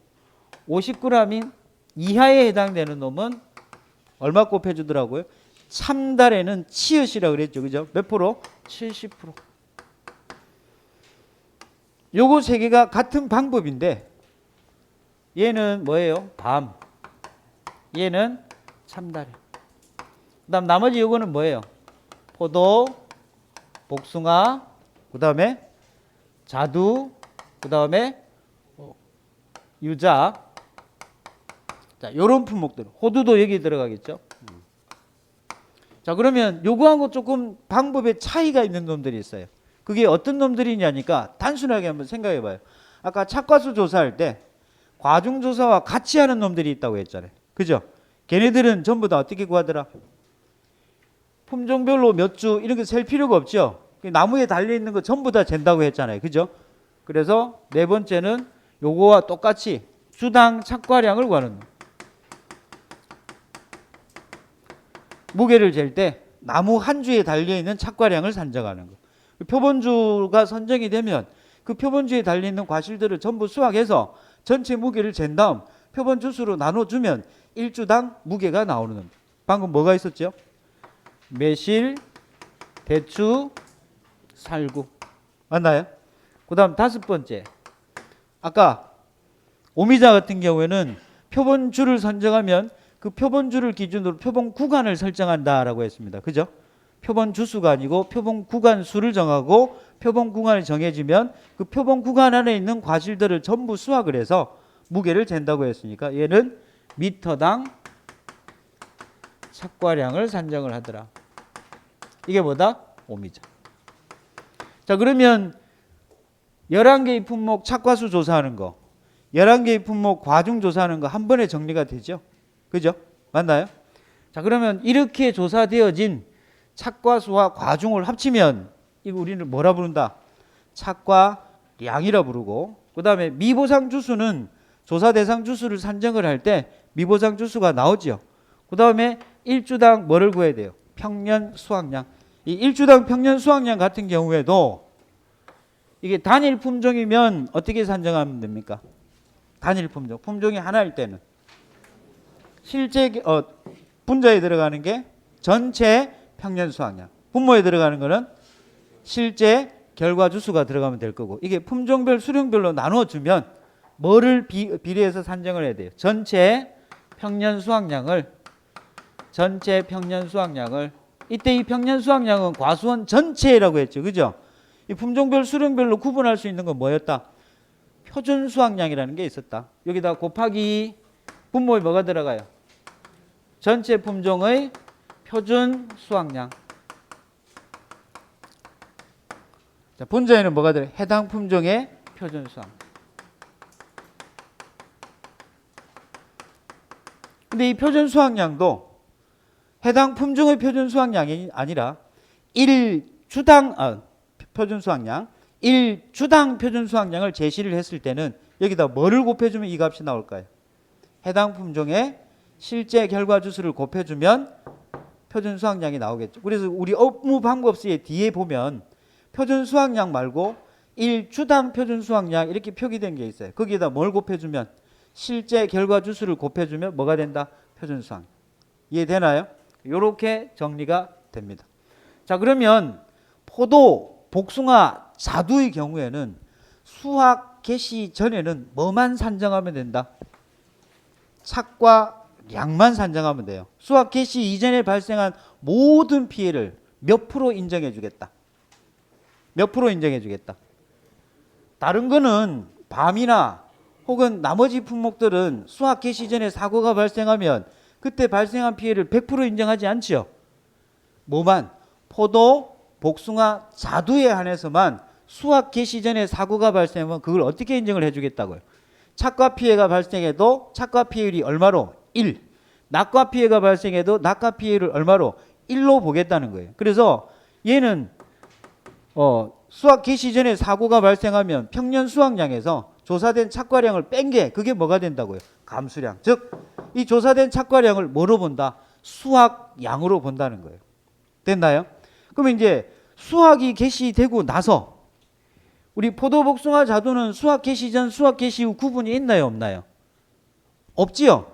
50g 이하에 해당되는 놈은 얼마 곱해주더라고요? 참다래는 치읓이라고 그랬죠. 그죠? 몇 프로? 70%. 요거 세 개가 같은 방법인데 얘는 뭐예요? 밤. 얘는 참다래. 그 다음 나머지 요거는 뭐예요? 포도, 복숭아, 그 다음에 자두, 그 다음에 유자. 자, 요런 품목들. 호두도 여기 들어가겠죠. 자, 그러면 요거하고 조금 방법에 차이가 있는 놈들이 있어요. 그게 어떤 놈들이냐니까 단순하게 한번 생각해 봐요. 아까 착과수 조사할 때 과중조사와 같이 하는 놈들이 있다고 했잖아요. 그죠? 걔네들은 전부 다 어떻게 구하더라? 품종별로 몇 주 이런 거 셀 필요가 없죠. 나무에 달려있는 거 전부 다 잰다고 했잖아요. 그죠? 그래서 네 번째는 요거와 똑같이 주당 착과량을 구하는 놈. 무게를 잴 때 나무 한 주에 달려있는 착과량을 산정하는 거. 표본주가 선정이 되면 그 표본주에 달려있는 과실들을 전부 수확해서 전체 무게를 잰 다음 표본주수로 나눠주면 1주당 무게가 나오는 겁니다. 방금 뭐가 있었죠? 매실, 대추, 살구. 맞나요? 그 다음 다섯 번째. 아까 오미자 같은 경우에는 표본주를 선정하면 그 표본주를 기준으로 표본 구간을 설정한다라고 했습니다. 그죠? 표본 주수가 아니고 표본 구간 수를 정하고 표본 구간이 정해지면 그 표본 구간 안에 있는 과실들을 전부 수확을 해서 무게를 잰다고 했으니까 얘는 미터당 착과량을 산정을 하더라. 이게 뭐다? 오미자. 자, 그러면 11개의 품목 착과수 조사하는 거, 11개의 품목 과중 조사하는 거 한 번에 정리가 되죠? 그죠? 맞나요? 자, 그러면 이렇게 조사되어진 착과 수와 과중을 합치면 이거 우리는 뭐라 부른다? 착과량이라 부르고, 그 다음에 미보상 주수는 조사 대상 주수를 산정을 할 때 미보상 주수가 나오죠. 그 다음에 일주당 뭐를 구해야 돼요? 평년 수확량. 이 일주당 평년 수확량 같은 경우에도 이게 단일 품종이면 어떻게 산정하면 됩니까? 단일 품종. 품종이 하나일 때는 실제 분자에 들어가는 게 전체 평년 수확량, 분모에 들어가는 거는 실제 결과 주수가 들어가면 될 거고, 이게 품종별 수령별로 나누어 주면 뭐를 비례해서 산정을 해야 돼요? 전체 평년 수확량을 이때 이 평년 수확량은 과수원 전체라고 했죠. 그죠? 이 품종별 수령별로 구분할 수 있는 건 뭐였다? 표준 수확량이라는 게 있었다. 여기다 곱하기 분모에 뭐가 들어가요? 전체 품종의 표준 수확량. 자, 분자에는 뭐가 들어요? 해당 품종의 표준 수확량. 근데 이 표준 수확량도 해당 품종의 표준 수확량이 아니라 표준 수확량, 1주당 표준 수확량을 제시를 했을 때는 여기다 뭐를 곱해주면 이 값이 나올까요? 해당 품종의 실제 결과 주수를 곱해주면 표준 수확량이 나오겠죠. 그래서 우리 업무 방법서에 뒤에 보면 표준 수확량 말고 1주당 표준 수확량 이렇게 표기된 게 있어요. 거기에다 뭘 곱해주면 실제 결과 주수를 곱해주면 뭐가 된다? 표준 수확량. 이해되나요? 이렇게 정리가 됩니다. 자, 그러면 포도, 복숭아, 자두의 경우에는 수확 개시 전에는 뭐만 산정하면 된다? 착과 량만 산정하면 돼요. 수확 개시 이전에 발생한 모든 피해를 몇 프로 인정해 주겠다. 몇 프로 인정해 주겠다. 다른 거는 밤이나 혹은 나머지 품목들은 수확 개시 전에 사고가 발생하면 그때 발생한 피해를 100% 인정하지 않지요. 뭐만? 포도, 복숭아, 자두에 한해서만 수확 개시 전에 사고가 발생하면 그걸 어떻게 인정을 해주겠다고요? 착과 피해가 발생해도 착과 피해율이 얼마로? 1. 낙과 피해가 발생해도 낙과 피해율을 얼마로? 1로 보겠다는 거예요. 그래서 얘는 수확 개시 전에 사고가 발생하면 평년 수확량에서 조사된 착과량을 뺀 게 그게 뭐가 된다고요? 감수량. 즉 이 조사된 착과량을 뭐로 본다? 수확량으로 본다는 거예요. 됐나요? 그러면 이제 수확이 개시되고 나서 우리 포도, 복숭아, 자두는 수확 개시 전, 수확 개시 후 구분이 있나요, 없나요? 없지요.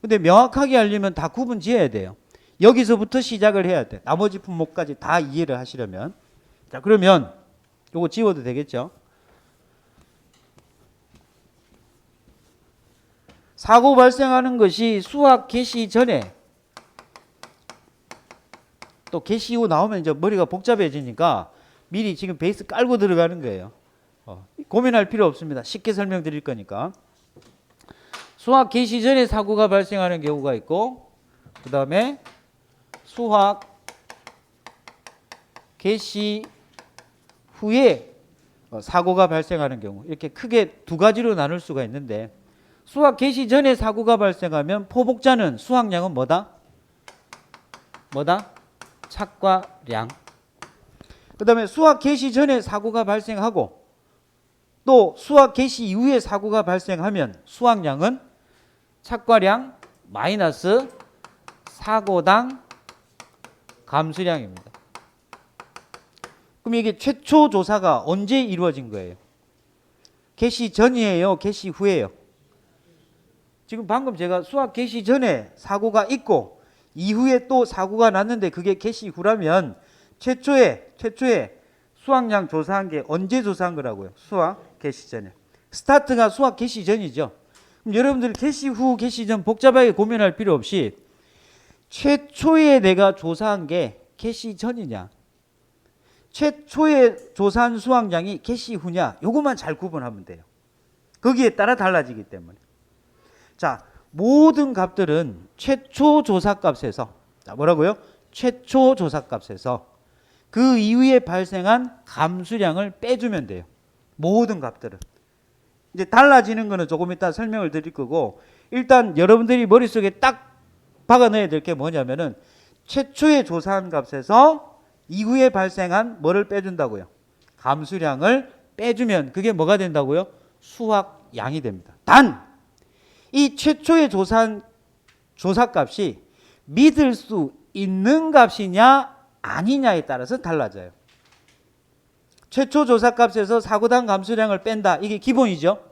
근데 명확하게 알려면 다 구분 지어야 돼요. 여기서부터 시작을 해야 돼. 나머지 품목까지 다 이해를 하시려면. 자, 그러면 요거 지워도 되겠죠? 사고 발생하는 것이 수확 개시 전에 또 개시 후 나오면 이제 머리가 복잡해지니까 미리 지금 베이스 깔고 들어가는 거예요. 고민할 필요 없습니다. 쉽게 설명드릴 거니까. 수확 개시 전에 사고가 발생하는 경우가 있고, 그 다음에 수확 개시 후에 사고가 발생하는 경우, 이렇게 크게 두 가지로 나눌 수가 있는데, 수확 개시 전에 사고가 발생하면 포복자는 수확량은 뭐다? 착과 량. 그 다음에 수확 개시 전에 사고가 발생하고 또 수확 개시 이후에 사고가 발생하면 수확량은 착과 량 마이너스 사고당 감수량입니다. 그럼 이게 최초 조사가 언제 이루어진 거예요? 개시 전이에요? 개시 후에요? 지금 방금 제가 수확 개시 전에 사고가 있고 이후에 또 사고가 났는데 그게 개시 후라면 최초에 수확량 조사한 게 언제 조사한 거라고요? 수확 개시 전에. 스타트가 수확 개시 전이죠. 그럼 여러분들 개시 후, 개시 전 복잡하게 고민할 필요 없이 최초에 내가 조사한 게 개시 전이냐, 최초에 조사한 수확량이 개시 후냐, 요것만 잘 구분하면 돼요. 거기에 따라 달라지기 때문에. 자, 모든 값들은 최초 조사값에서, 자, 뭐라고요? 최초 조사값에서 그 이후에 발생한 감수량을 빼주면 돼요. 모든 값들은. 이제 달라지는 거는 조금 이따 설명을 드릴 거고, 일단 여러분들이 머릿속에 딱 박아 넣어야 될 게 뭐냐면은 최초에 조사한 값에서 이후에 발생한 뭐를 빼준다고요? 감수량을 빼주면 그게 뭐가 된다고요? 수확량이 됩니다. 단 이 최초에 조사한 조사값이 믿을 수 있는 값이냐 아니냐에 따라서 달라져요. 최초 조사값에서 사고당 감수량을 뺀다. 이게 기본이죠.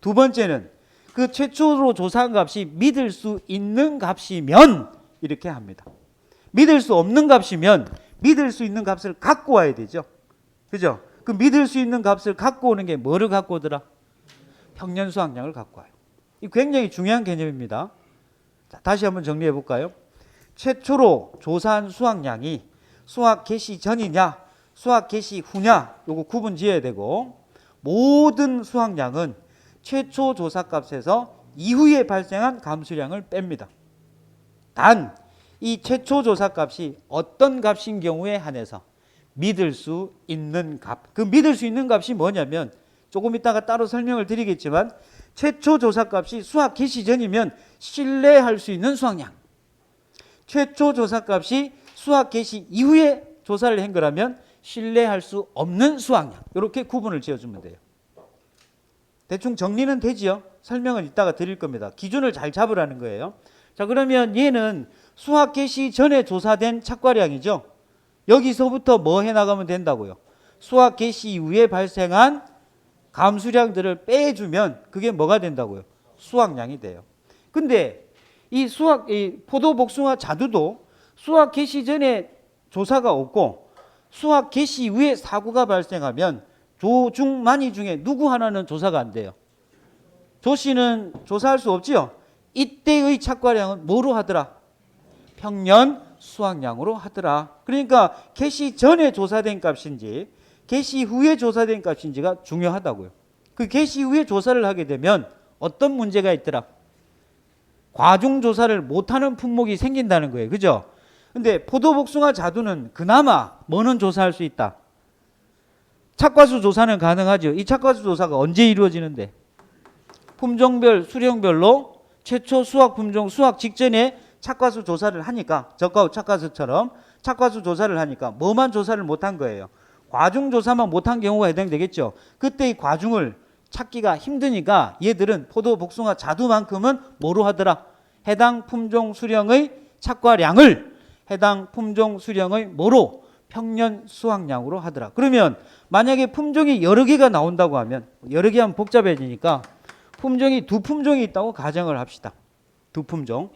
두 번째는 그 최초로 조사한 값이 믿을 수 있는 값이면 이렇게 합니다. 믿을 수 없는 값이면 믿을 수 있는 값을 갖고 와야 되죠. 그죠? 그 믿을 수 있는 값을 갖고 오는 게 뭐를 갖고 오더라? 평년 수확량을 갖고 와요. 이 굉장히 중요한 개념입니다. 자, 다시 한번 정리해 볼까요? 최초로 조사한 수확량이 수확 개시 전이냐 수확 개시 후냐 요거 구분 지어야 되고, 모든 수확량은 최초 조사값에서 이후에 발생한 감수량을 뺍니다. 단 이 최초 조사값이 어떤 값인 경우에 한해서 믿을 수 있는 값, 그 믿을 수 있는 값이 뭐냐면 조금 이따가 따로 설명을 드리겠지만 최초 조사값이 수확 개시 전이면 신뢰할 수 있는 수확량, 최초 조사값이 수확 개시 이후에 조사를 한 거라면 신뢰할 수 없는 수확량, 이렇게 구분을 지어주면 돼요. 대충 정리는 되지요? 설명은 이따가 드릴 겁니다. 기준을 잘 잡으라는 거예요. 자, 그러면 얘는 수확 개시 전에 조사된 착과량이죠. 여기서부터 뭐 해나가면 된다고요? 수확 개시 이후에 발생한 감수량들을 빼주면 그게 뭐가 된다고요? 수확량이 돼요. 근데 이 포도, 복숭아, 자두도 수확 개시 전에 조사가 없고 수확 개시 이후에 사고가 발생하면 조, 중, 많이 중에 누구 하나는 조사가 안 돼요. 조 씨는 조사할 수 없지요. 이때의 착과량은 뭐로 하더라? 평년 수확량으로 하더라. 그러니까 개시 전에 조사된 값인지 개시 후에 조사된 값인지가 중요하다고요. 그 개시 후에 조사를 하게 되면 어떤 문제가 있더라? 과중 조사를 못하는 품목이 생긴다는 거예요. 그죠? 근데 포도, 복숭아, 자두는 그나마 뭐는 조사할 수 있다? 착과수 조사는 가능하죠. 이 착과수 조사가 언제 이루어지는데? 품종별, 수령별로 최초 수확 품종 수확 직전에 착과수 조사를 하니까, 저가 착과수처럼 착과수 조사를 하니까 뭐만 조사를 못한 거예요? 과중 조사만 못한 경우가 해당되겠죠. 그때 이 과중을 찾기가 힘드니까 얘들은 포도, 복숭아, 자두만큼은 뭐로 하더라? 해당 품종 수령의 착과량을 해당 품종 수령의 뭐로? 평년 수확량으로 하더라. 그러면 만약에 품종이 여러 개가 나온다고 하면, 여러 개 하면 복잡해지니까 품종이 두 품종이 있다고 가정을 합시다. 두 품종.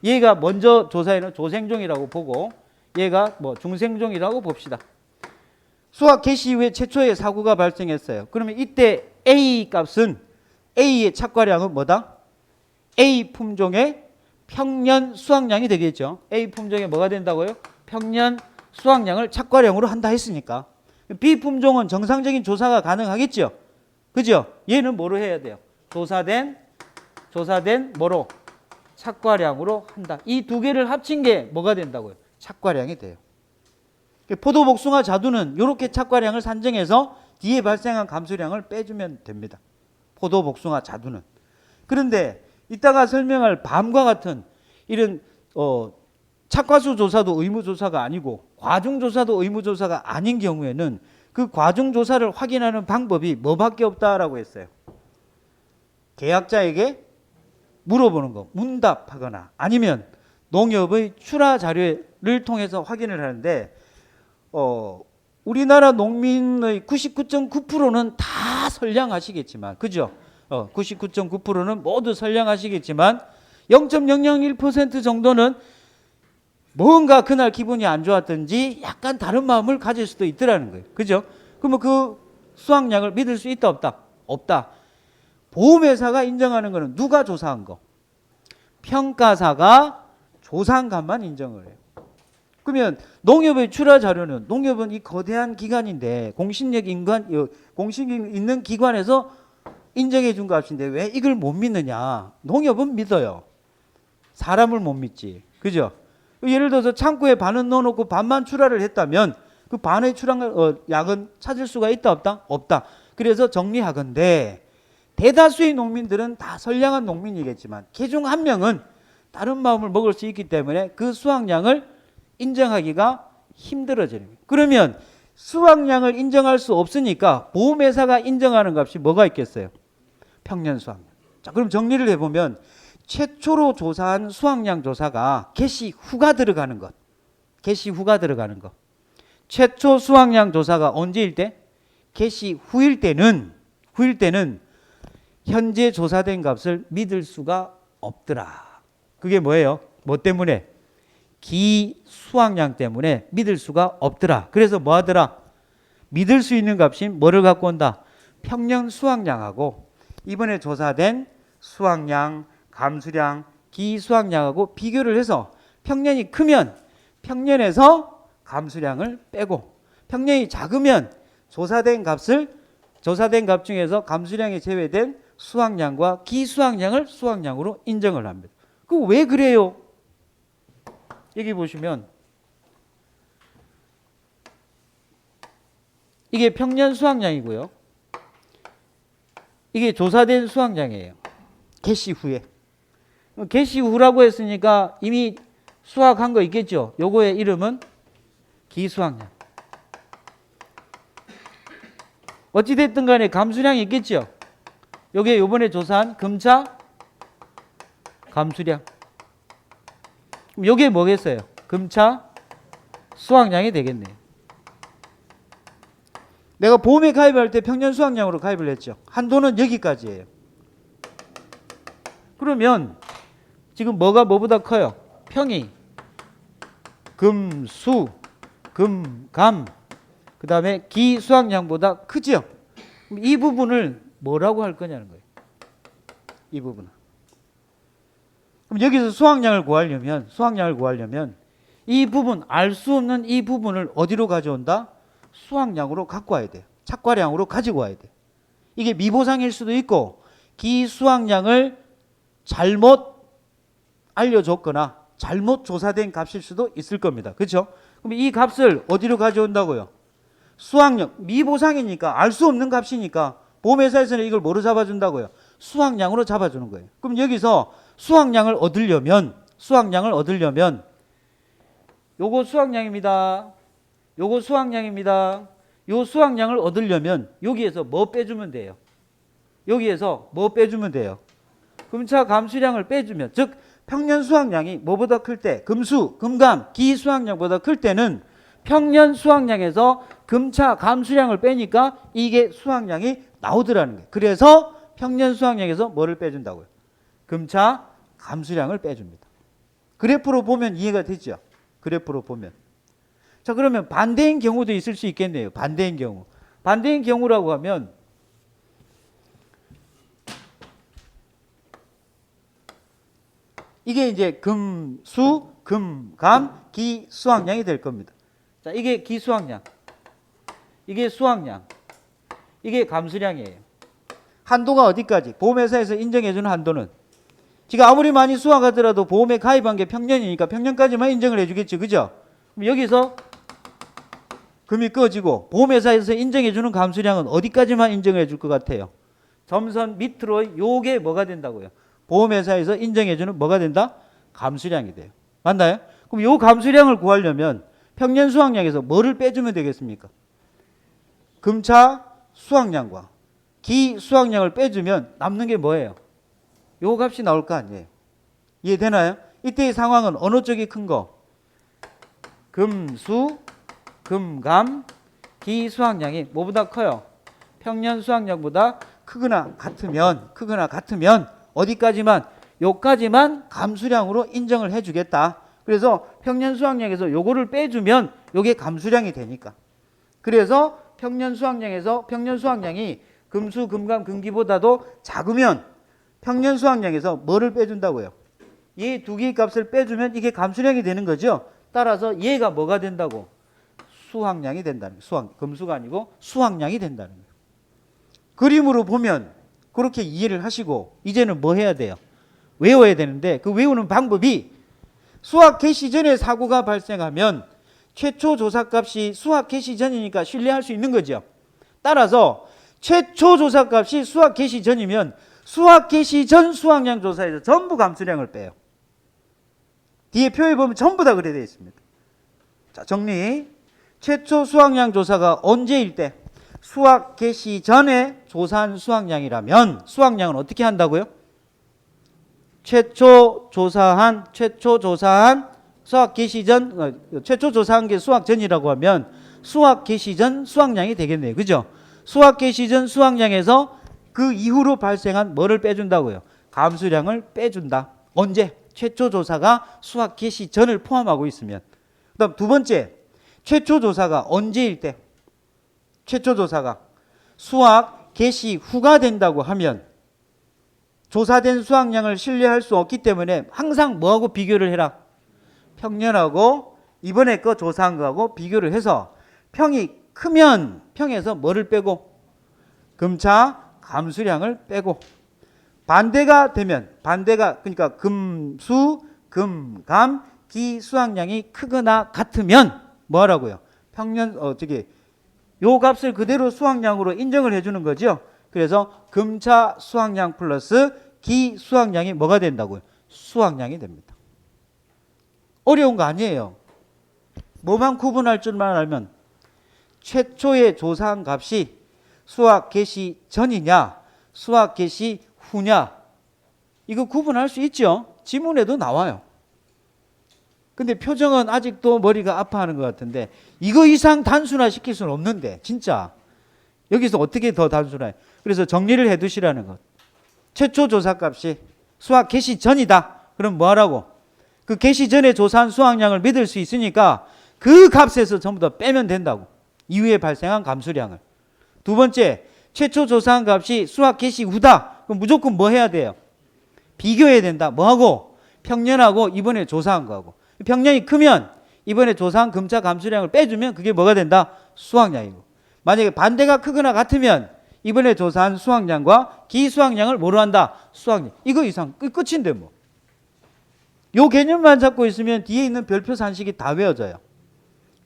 얘가 먼저 조사에는 조생종이라고 보고 얘가 뭐 중생종이라고 봅시다. 수확 개시 이후에 최초의 사고가 발생했어요. 그러면 이때 A 값은, A의 착과량은 뭐다? A 품종의 평년 수확량이 되겠죠. A 품종에 뭐가 된다고요? 평년 수확량을 착과량으로 한다 했으니까. B 품종은 정상적인 조사가 가능하겠죠. 그죠? 얘는 뭐로 해야 돼요? 조사된 뭐로? 착과량으로 한다. 이 두 개를 합친 게 뭐가 된다고요? 착과량이 돼요. 포도, 복숭아, 자두는 이렇게 착과량을 산정해서 뒤에 발생한 감수량을 빼주면 됩니다. 포도, 복숭아, 자두는. 그런데 이따가 설명할 밤과 같은 이런 착과수 조사도 의무조사가 아니고 과중조사도 의무조사가 아닌 경우에는 그 과중조사를 확인하는 방법이 뭐밖에 없다라고 했어요. 계약자에게 물어보는 거, 문답하거나 아니면 농협의 출하 자료를 통해서 확인을 하는데, 우리나라 농민의 99.9%는 다 선량하시겠지만, 그죠? 99.9%는 모두 선량하시겠지만 0.001% 정도는 뭔가 그날 기분이 안 좋았든지 약간 다른 마음을 가질 수도 있더라는 거예요. 그죠? 그러면 그 수확량을 믿을 수 있다 없다? 없다. 보험회사가 인정하는 거는 누가 조사한 거? 평가사가 조사한 값만 인정을 해요. 그러면 농협의 출하 자료는, 농협은 이 거대한 기관인데 공신력 있는 기관에서 인정해 준 값인데 왜 이걸 못 믿느냐? 농협은 믿어요. 사람을 못 믿지. 그죠? 예를 들어서 창고에 반은 넣어놓고 반만 출하를 했다면 그 반의 양은 찾을 수가 있다 없다? 없다. 그래서 정리하건대 대다수의 농민들은 다 선량한 농민이겠지만 그중 한 명은 다른 마음을 먹을 수 있기 때문에 그 수확량을 인정하기가 힘들어지는 거예요. 그러면 수확량을 인정할 수 없으니까 보험회사가 인정하는 값이 뭐가 있겠어요? 평년 수확량. 자, 그럼 정리를 해보면 최초로 조사한 수확량 조사가 개시 후가 들어가는 것. 개시 후가 들어가는 것. 최초 수확량 조사가 언제일 때? 개시 후일 때는 현재 조사된 값을 믿을 수가 없더라. 그게 뭐예요? 뭐 때문에? 기수확량 때문에 믿을 수가 없더라. 그래서 뭐 하더라? 믿을 수 있는 값이 뭐를 갖고 온다? 평년 수확량하고 이번에 조사된 수확량, 감수량, 기수확량하고 비교를 해서 평년이 크면 평년에서 감수량을 빼고 평년이 작으면 조사된 값 중에서 감수량이 제외된 수확량과 기수확량을 수확량으로 인정을 합니다. 그 왜 그래요? 여기 보시면 이게 평년 수확량이고요. 이게 조사된 수확량이에요. 개시 후에. 개시 후라고 했으니까 이미 수확한 거 있겠죠. 요거의 이름은 기수확량. 어찌됐든 간에 감수량이 있겠죠. 요게 요번에 조사한 금차 감수량. 그럼 요게 뭐겠어요? 금차 수확량이 되겠네요. 내가 보험에 가입할 때 평년 수확량으로 가입을 했죠. 한도는 여기까지예요. 그러면 지금 뭐가 뭐보다 커요? 평이 금, 수, 금, 감, 그 다음에 기 수확량보다 크죠. 그럼 이 부분을 뭐라고 할 거냐는 거예요. 이 부분은. 그럼 여기서 수확량을 구하려면 이 부분, 알 수 없는 이 부분을 어디로 가져온다? 수확량으로 갖고 와야 돼요. 착과량으로 가지고 와야 돼요. 이게 미보상일 수도 있고 기수확량을 잘못 알려줬거나 잘못 조사된 값일 수도 있을 겁니다. 그렇죠? 그럼 이 값을 어디로 가져온다고요? 수확량, 미보상이니까 알 수 없는 값이니까 보험회사에서는 이걸 뭐로 잡아준다고요? 수확량으로 잡아주는 거예요. 그럼 여기서 수확량을 얻으려면 요거 수확량입니다. 요거 수확량입니다. 요 수확량을 얻으려면 여기에서 뭐 빼주면 돼요? 금차 감수량을 빼주면, 즉 평년 수확량이 뭐보다 클 때? 금수, 금감, 기 수확량보다 클 때는 평년 수확량에서 금차 감수량을 빼니까 이게 수확량이 나오더라는 거예요. 그래서 평년 수확량에서 뭐를 빼준다고요? 금차 감수량을 빼줍니다. 그래프로 보면 이해가 되죠? 그래프로 보면. 자, 그러면 반대인 경우도 있을 수 있겠네요. 반대인 경우라고 하면 이게 이제 금, 수, 금, 감, 기 수확량이 될 겁니다. 자, 이게 기수확량, 이게 수확량, 이게 감수량이에요. 한도가 어디까지? 보험회사에서 인정해주는 한도는 지가 아무리 많이 수확하더라도 보험에 가입한 게 평년이니까 평년까지만 인정을 해주겠죠. 그죠? 그럼 여기서 금이 꺼지고 보험회사에서 인정해주는 감수량은 어디까지만 인정해 줄 것 같아요? 점선 밑으로 요게 뭐가 된다고요? 보험회사에서 인정해주는 뭐가 된다? 감수량이 돼요. 맞나요? 그럼 요 감수량을 구하려면 평년 수확량에서 뭐를 빼주면 되겠습니까? 금차 수확량과 기 수확량을 빼주면 남는 게 뭐예요? 요 값이 나올 거 아니에요. 이해되나요? 이때의 상황은 어느 쪽이 큰 거? 금수, 금감, 기 수확량이 뭐보다 커요? 평년 수확량보다 크거나 같으면 어디까지만? 요까지만 감수량으로 인정을 해주겠다. 그래서 평년 수확량에서 요거를 빼주면 요게 감수량이 되니까. 그래서 평년 수확량이 금수, 금감, 금기보다도 작으면 평년 수확량에서 뭐를 빼준다고요? 얘 두 개의 값을 빼주면 이게 감수량이 되는 거죠. 따라서 얘가 뭐가 된다고? 수확량이 된다는 거예요. 금수가 아니고 수확량이 된다는 거예요. 그림으로 보면 그렇게 이해를 하시고 이제는 뭐 해야 돼요? 외워야 되는데 그 외우는 방법이 수확 개시 전에 사고가 발생하면 최초 조사값이 수확 개시 전이니까 신뢰할 수 있는 거죠. 따라서 최초 조사값이 수확 개시 전이면 수확 개시 전 수확량 조사에서 전부 감수량을 빼요. 뒤에 표에 보면 전부 다 그래 되어 있습니다. 자, 정리. 최초 수확량 조사가 언제일 때? 수확 개시 전에 조사한 수확량이라면 수확량은 어떻게 한다고요? 최초 조사한 수확 개시 전, 최초 조사한 게 수확 전이라고 하면 수확 개시 전 수확량이 되겠네요. 그죠? 수확 개시 전 수확량에서 그 이후로 발생한 뭐를 빼준다고요? 감수량을 빼준다. 언제? 최초 조사가 수확 개시 전을 포함하고 있으면. 그 다음 두 번째, 최초 조사가 언제일 때? 최초 조사가 수확 개시 후가 된다고 하면 조사된 수확량을 신뢰할 수 없기 때문에 항상 뭐하고 비교를 해라? 평년하고 이번에 거 조사한 거하고 비교를 해서 평이 크면 평에서 뭐를 빼고? 금차 감수량을 빼고, 반대가 되면 반대가 그러니까 금수, 금감, 기 수확량이 크거나 같으면 뭐 하라고요? 평년 요 값을 그대로 수확량으로 인정을 해주는 거죠. 그래서 금차 수확량 플러스 기 수확량이 뭐가 된다고요? 수확량이 됩니다. 어려운 거 아니에요. 뭐만 구분할 줄만 알면 최초에 조사한 값이 수확 개시 전이냐 수확 개시 후냐 이거 구분할 수 있죠. 지문에도 나와요. 근데 표정은 아직도 머리가 아파하는 것 같은데 이거 이상 단순화 시킬 수는 없는데 진짜 여기서 어떻게 더 단순화해? 그래서 정리를 해 두시라는 것. 최초 조사값이 수확 개시 전이다. 그럼 뭐 하라고? 그 개시 전에 조사한 수확량을 믿을 수 있으니까 그 값에서 전부 다 빼면 된다고. 이후에 발생한 감수량을. 두 번째, 최초 조사한 값이 수확 개시 후다. 그럼 무조건 뭐 해야 돼요? 비교해야 된다. 뭐하고? 평년하고 이번에 조사한 거하고. 평년이 크면 이번에 조사한 금차 감수량을 빼주면 그게 뭐가 된다? 수확량이고. 만약에 반대가 크거나 같으면 이번에 조사한 수확량과 기수확량을 뭐로 한다? 수확량. 이거 이상 끝인데 뭐. 요 개념만 잡고 있으면 뒤에 있는 별표 산식이 다 외워져요.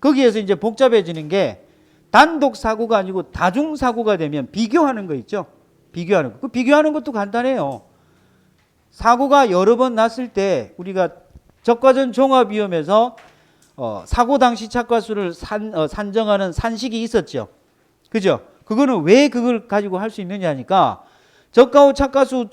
거기에서 이제 복잡해지는 게 단독 사고가 아니고 다중 사고가 되면 비교하는 거 있죠? 비교하는 거. 그 비교하는 것도 간단해요. 사고가 여러 번 났을 때 우리가 적과전 종합위험에서 사고 당시 착과수를 산정하는 산식이 있었죠. 그죠? 그거는 왜 그걸 가지고 할 수 있느냐니까 적과후 착과수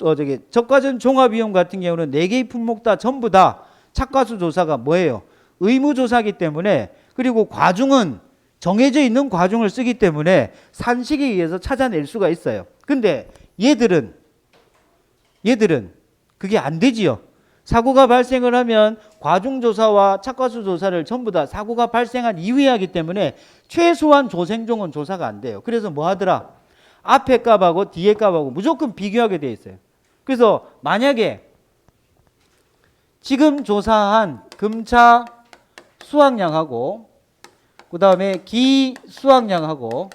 적과전 종합위험 같은 경우는 4개의 품목 다 전부 다 착과수 조사가 뭐예요? 의무조사기 때문에 그리고 과중은 정해져 있는 과중을 쓰기 때문에 산식에 의해서 찾아낼 수가 있어요. 근데 얘들은 그게 안 되지요. 사고가 발생을 하면 과중조사와 착과수 조사를 전부 다 사고가 발생한 이후에 하기 때문에 최소한 조생종은 조사가 안 돼요. 그래서 뭐 하더라? 앞에 값하고 뒤에 값하고 무조건 비교하게 돼 있어요. 그래서 만약에 지금 조사한 금차 수확량하고 그 다음에 기 수확량하고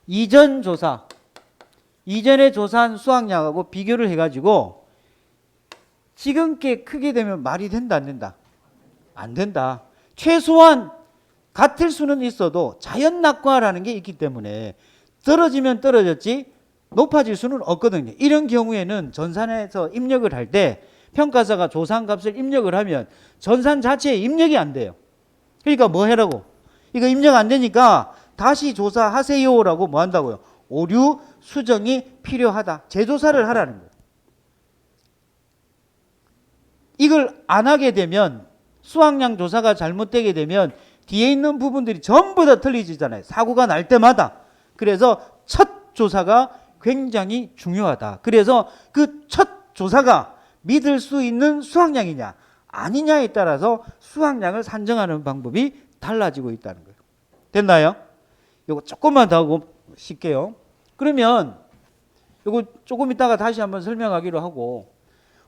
이전에 조사한 수확량하고 비교를 해가지고 지금 게 크게 되면 말이 된다 안 된다? 안 된다. 최소한 같을 수는 있어도 자연낙과라는 게 있기 때문에 떨어지면 떨어졌지 높아질 수는 없거든요. 이런 경우에는 전산에서 입력을 할 때 평가사가 조사한 값을 입력을 하면 전산 자체에 입력이 안 돼요. 그러니까 뭐 해라고? 이거 입력 안 되니까 다시 조사하세요라고 뭐 한다고요? 오류 수정이 필요하다. 재조사를 하라는 거예요. 이걸 안 하게 되면 수확량 조사가 잘못되게 되면 뒤에 있는 부분들이 전부 다 틀리지잖아요. 사고가 날 때마다. 그래서 첫 조사가 굉장히 중요하다. 그래서 그 첫 조사가 믿을 수 있는 수확량이냐 아니냐에 따라서 수확량을 산정하는 방법이 달라지고 있다는 거예요. 됐나요? 이거 조금만 더 하고 쉴게요. 그러면 이거 조금 이따가 다시 한번 설명하기로 하고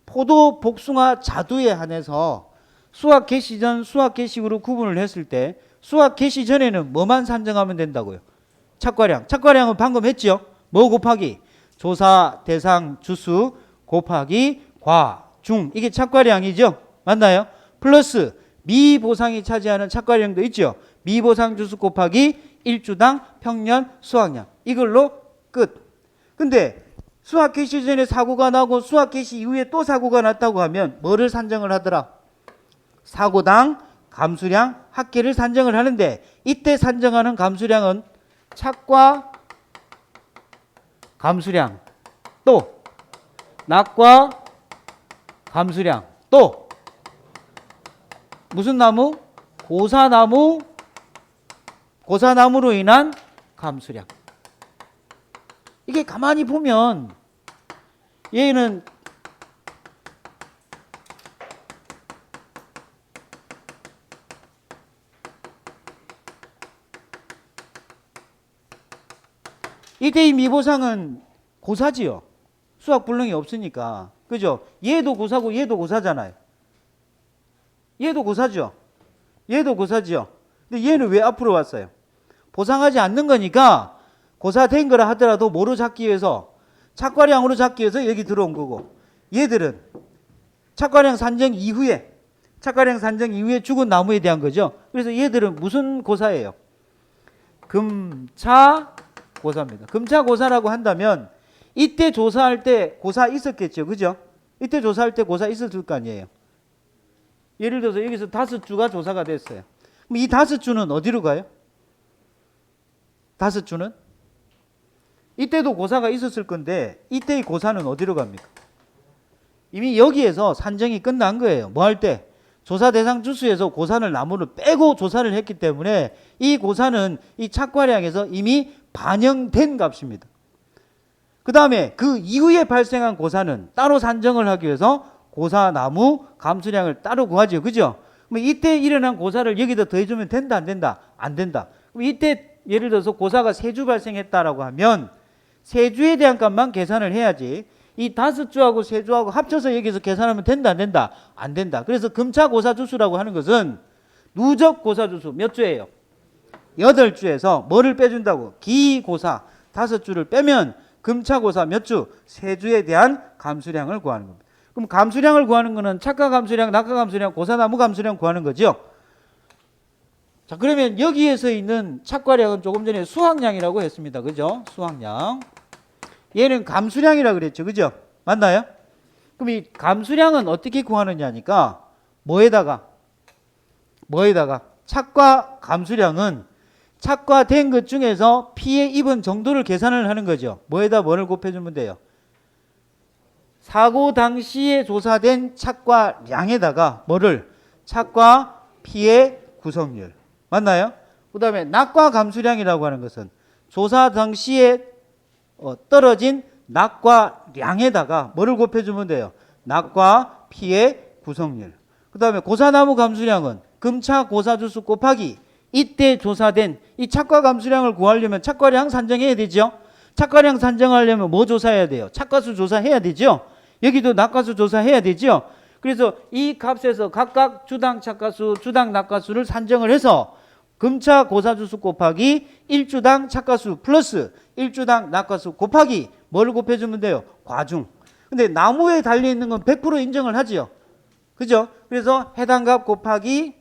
포도, 복숭아, 자두에 한해서 수확 개시 전, 수확 개시 후로 구분을 했을 때 수확 개시 전에는 뭐만 산정하면 된다고요? 착과량. 착과량은 방금 했죠? 뭐 곱하기? 조사 대상 주수 곱하기 과, 중. 이게 착과량이죠? 맞나요? 플러스 미보상이 차지하는 착과량도 있죠? 미보상 주수 곱하기 1주당 평년 수확량. 이걸로 끝. 근데 수학 개시 전에 사고가 나고 수학 개시 이후에 또 사고가 났다고 하면 뭐를 산정을 하더라? 사고당 감수량 합계를 산정을 하는데 이때 산정하는 감수량은 착과 감수량 또 낙과 감수량 또 무슨 나무? 고사나무로 인한 감수량. 이게 가만히 보면 얘는 이때의 미보상은 고사지요. 수학 불능이 없으니까. 그죠? 얘도 고사고 얘도 고사잖아요. 얘도 고사죠. 얘도 고사죠. 근데 얘는 왜 앞으로 왔어요? 보상하지 않는 거니까 고사된 거라 하더라도 뭐로 잡기 위해서? 착과량으로 잡기 위해서 여기 들어온 거고, 얘들은 착과량 산정 이후에 죽은 나무에 대한 거죠. 그래서 얘들은 무슨 고사예요? 금차고사입니다. 금차고사라고 한다면 이때 조사할 때 고사 있었겠죠. 그죠? 이때 조사할 때 고사 있었을 거 아니에요. 예를 들어서 여기서 5주가 조사가 됐어요. 그럼 이 5주는 어디로 가요? 5주는? 이때도 고사가 있었을 건데 이때의 고사는 어디로 갑니까? 이미 여기에서 산정이 끝난 거예요. 뭐 할 때? 조사 대상 주수에서 고사를 나무를 빼고 조사를 했기 때문에 이 고사는 이 착과량에서 이미 반영된 값입니다. 그 다음에 그 이후에 발생한 고사는 따로 산정을 하기 위해서 고사나무 감수량을 따로 구하죠. 그죠? 그럼 이때 일어난 고사를 여기다 더해주면 된다, 안 된다? 안 된다. 그럼 이때 예를 들어서 고사가 3주 발생했다라고 하면 3주에 대한 값만 계산을 해야지 이 5주하고 3주하고 합쳐서 여기서 계산하면 된다, 안 된다? 안 된다. 그래서 금차고사주수라고 하는 것은 누적고사주수 몇 주예요? 8주에서 뭐를 빼준다고? 기고사 5주를 빼면 금차고사 몇 주? 3주에 대한 감수량을 구하는 겁니다. 그럼 감수량을 구하는 거는 착과 감수량, 낙과 감수량, 고사나무 감수량 구하는 거죠. 자, 그러면 여기에서 있는 착과량은 조금 전에 수학량이라고 했습니다. 그죠? 수학량. 얘는 감수량이라고 그랬죠. 그죠? 맞나요? 그럼 이 감수량은 어떻게 구하느냐니까 뭐에다가 착과 감수량은 착과된 것 중에서 피해 입은 정도를 계산을 하는 거죠. 뭐에다 뭐를 곱해주면 돼요? 사고 당시에 조사된 착과량에다가 뭐를? 착과 피해 구성률. 맞나요? 그 다음에 낙과 감수량이라고 하는 것은 조사 당시에 떨어진 낙과량에다가 뭐를 곱해주면 돼요? 낙과 피해 구성률. 그 다음에 고사나무 감수량은 금차 고사주수 곱하기 이때 조사된 이 착과 감수량을 구하려면 착과량 산정해야 되죠. 착과량 산정하려면 뭐 조사해야 돼요? 착과수 조사해야 되죠. 여기도 낙과수 조사해야 되죠. 그래서 이 값에서 각각 주당 착과수, 주당 낙과수를 산정을 해서 금차 고사주수 곱하기 1주당 착과수 플러스 1주당 낙과수 곱하기 뭘 곱해주면 돼요? 과중. 근데 나무에 달려있는 건 100% 인정을 하지요. 그죠? 그래서 해당 값 곱하기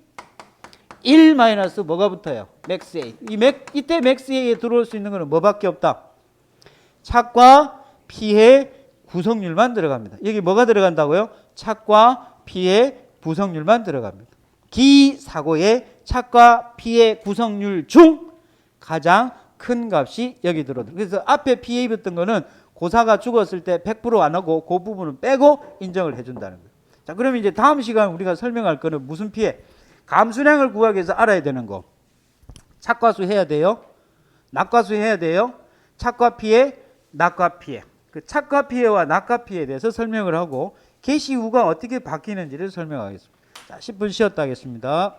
1 마이너스 뭐가 붙어요? 맥스 A. 이때 맥스 A에 들어올 수 있는 거는 뭐밖에 없다? 착과 피해 구성률만 들어갑니다. 여기 뭐가 들어간다고요? 착과 피해 구성률만 들어갑니다. 기사고의 착과 피해 구성률 중 가장 큰 값이 여기 들어오죠. 그래서 앞에 피해 입었던 거는 고사가 죽었을 때 100% 안 하고 그 부분은 빼고 인정을 해준다는 거예요. 자, 그러면 이제 다음 시간 우리가 설명할 거는 무슨 피해? 감수량을 구하기 위해서 알아야 되는 거. 착과수 해야 돼요. 낙과수 해야 돼요. 착과 피해, 낙과 피해. 그 착과 피해와 낙과 피해에 대해서 설명을 하고 개시 후가 어떻게 바뀌는지를 설명하겠습니다. 자, 10분 쉬었다 하겠습니다.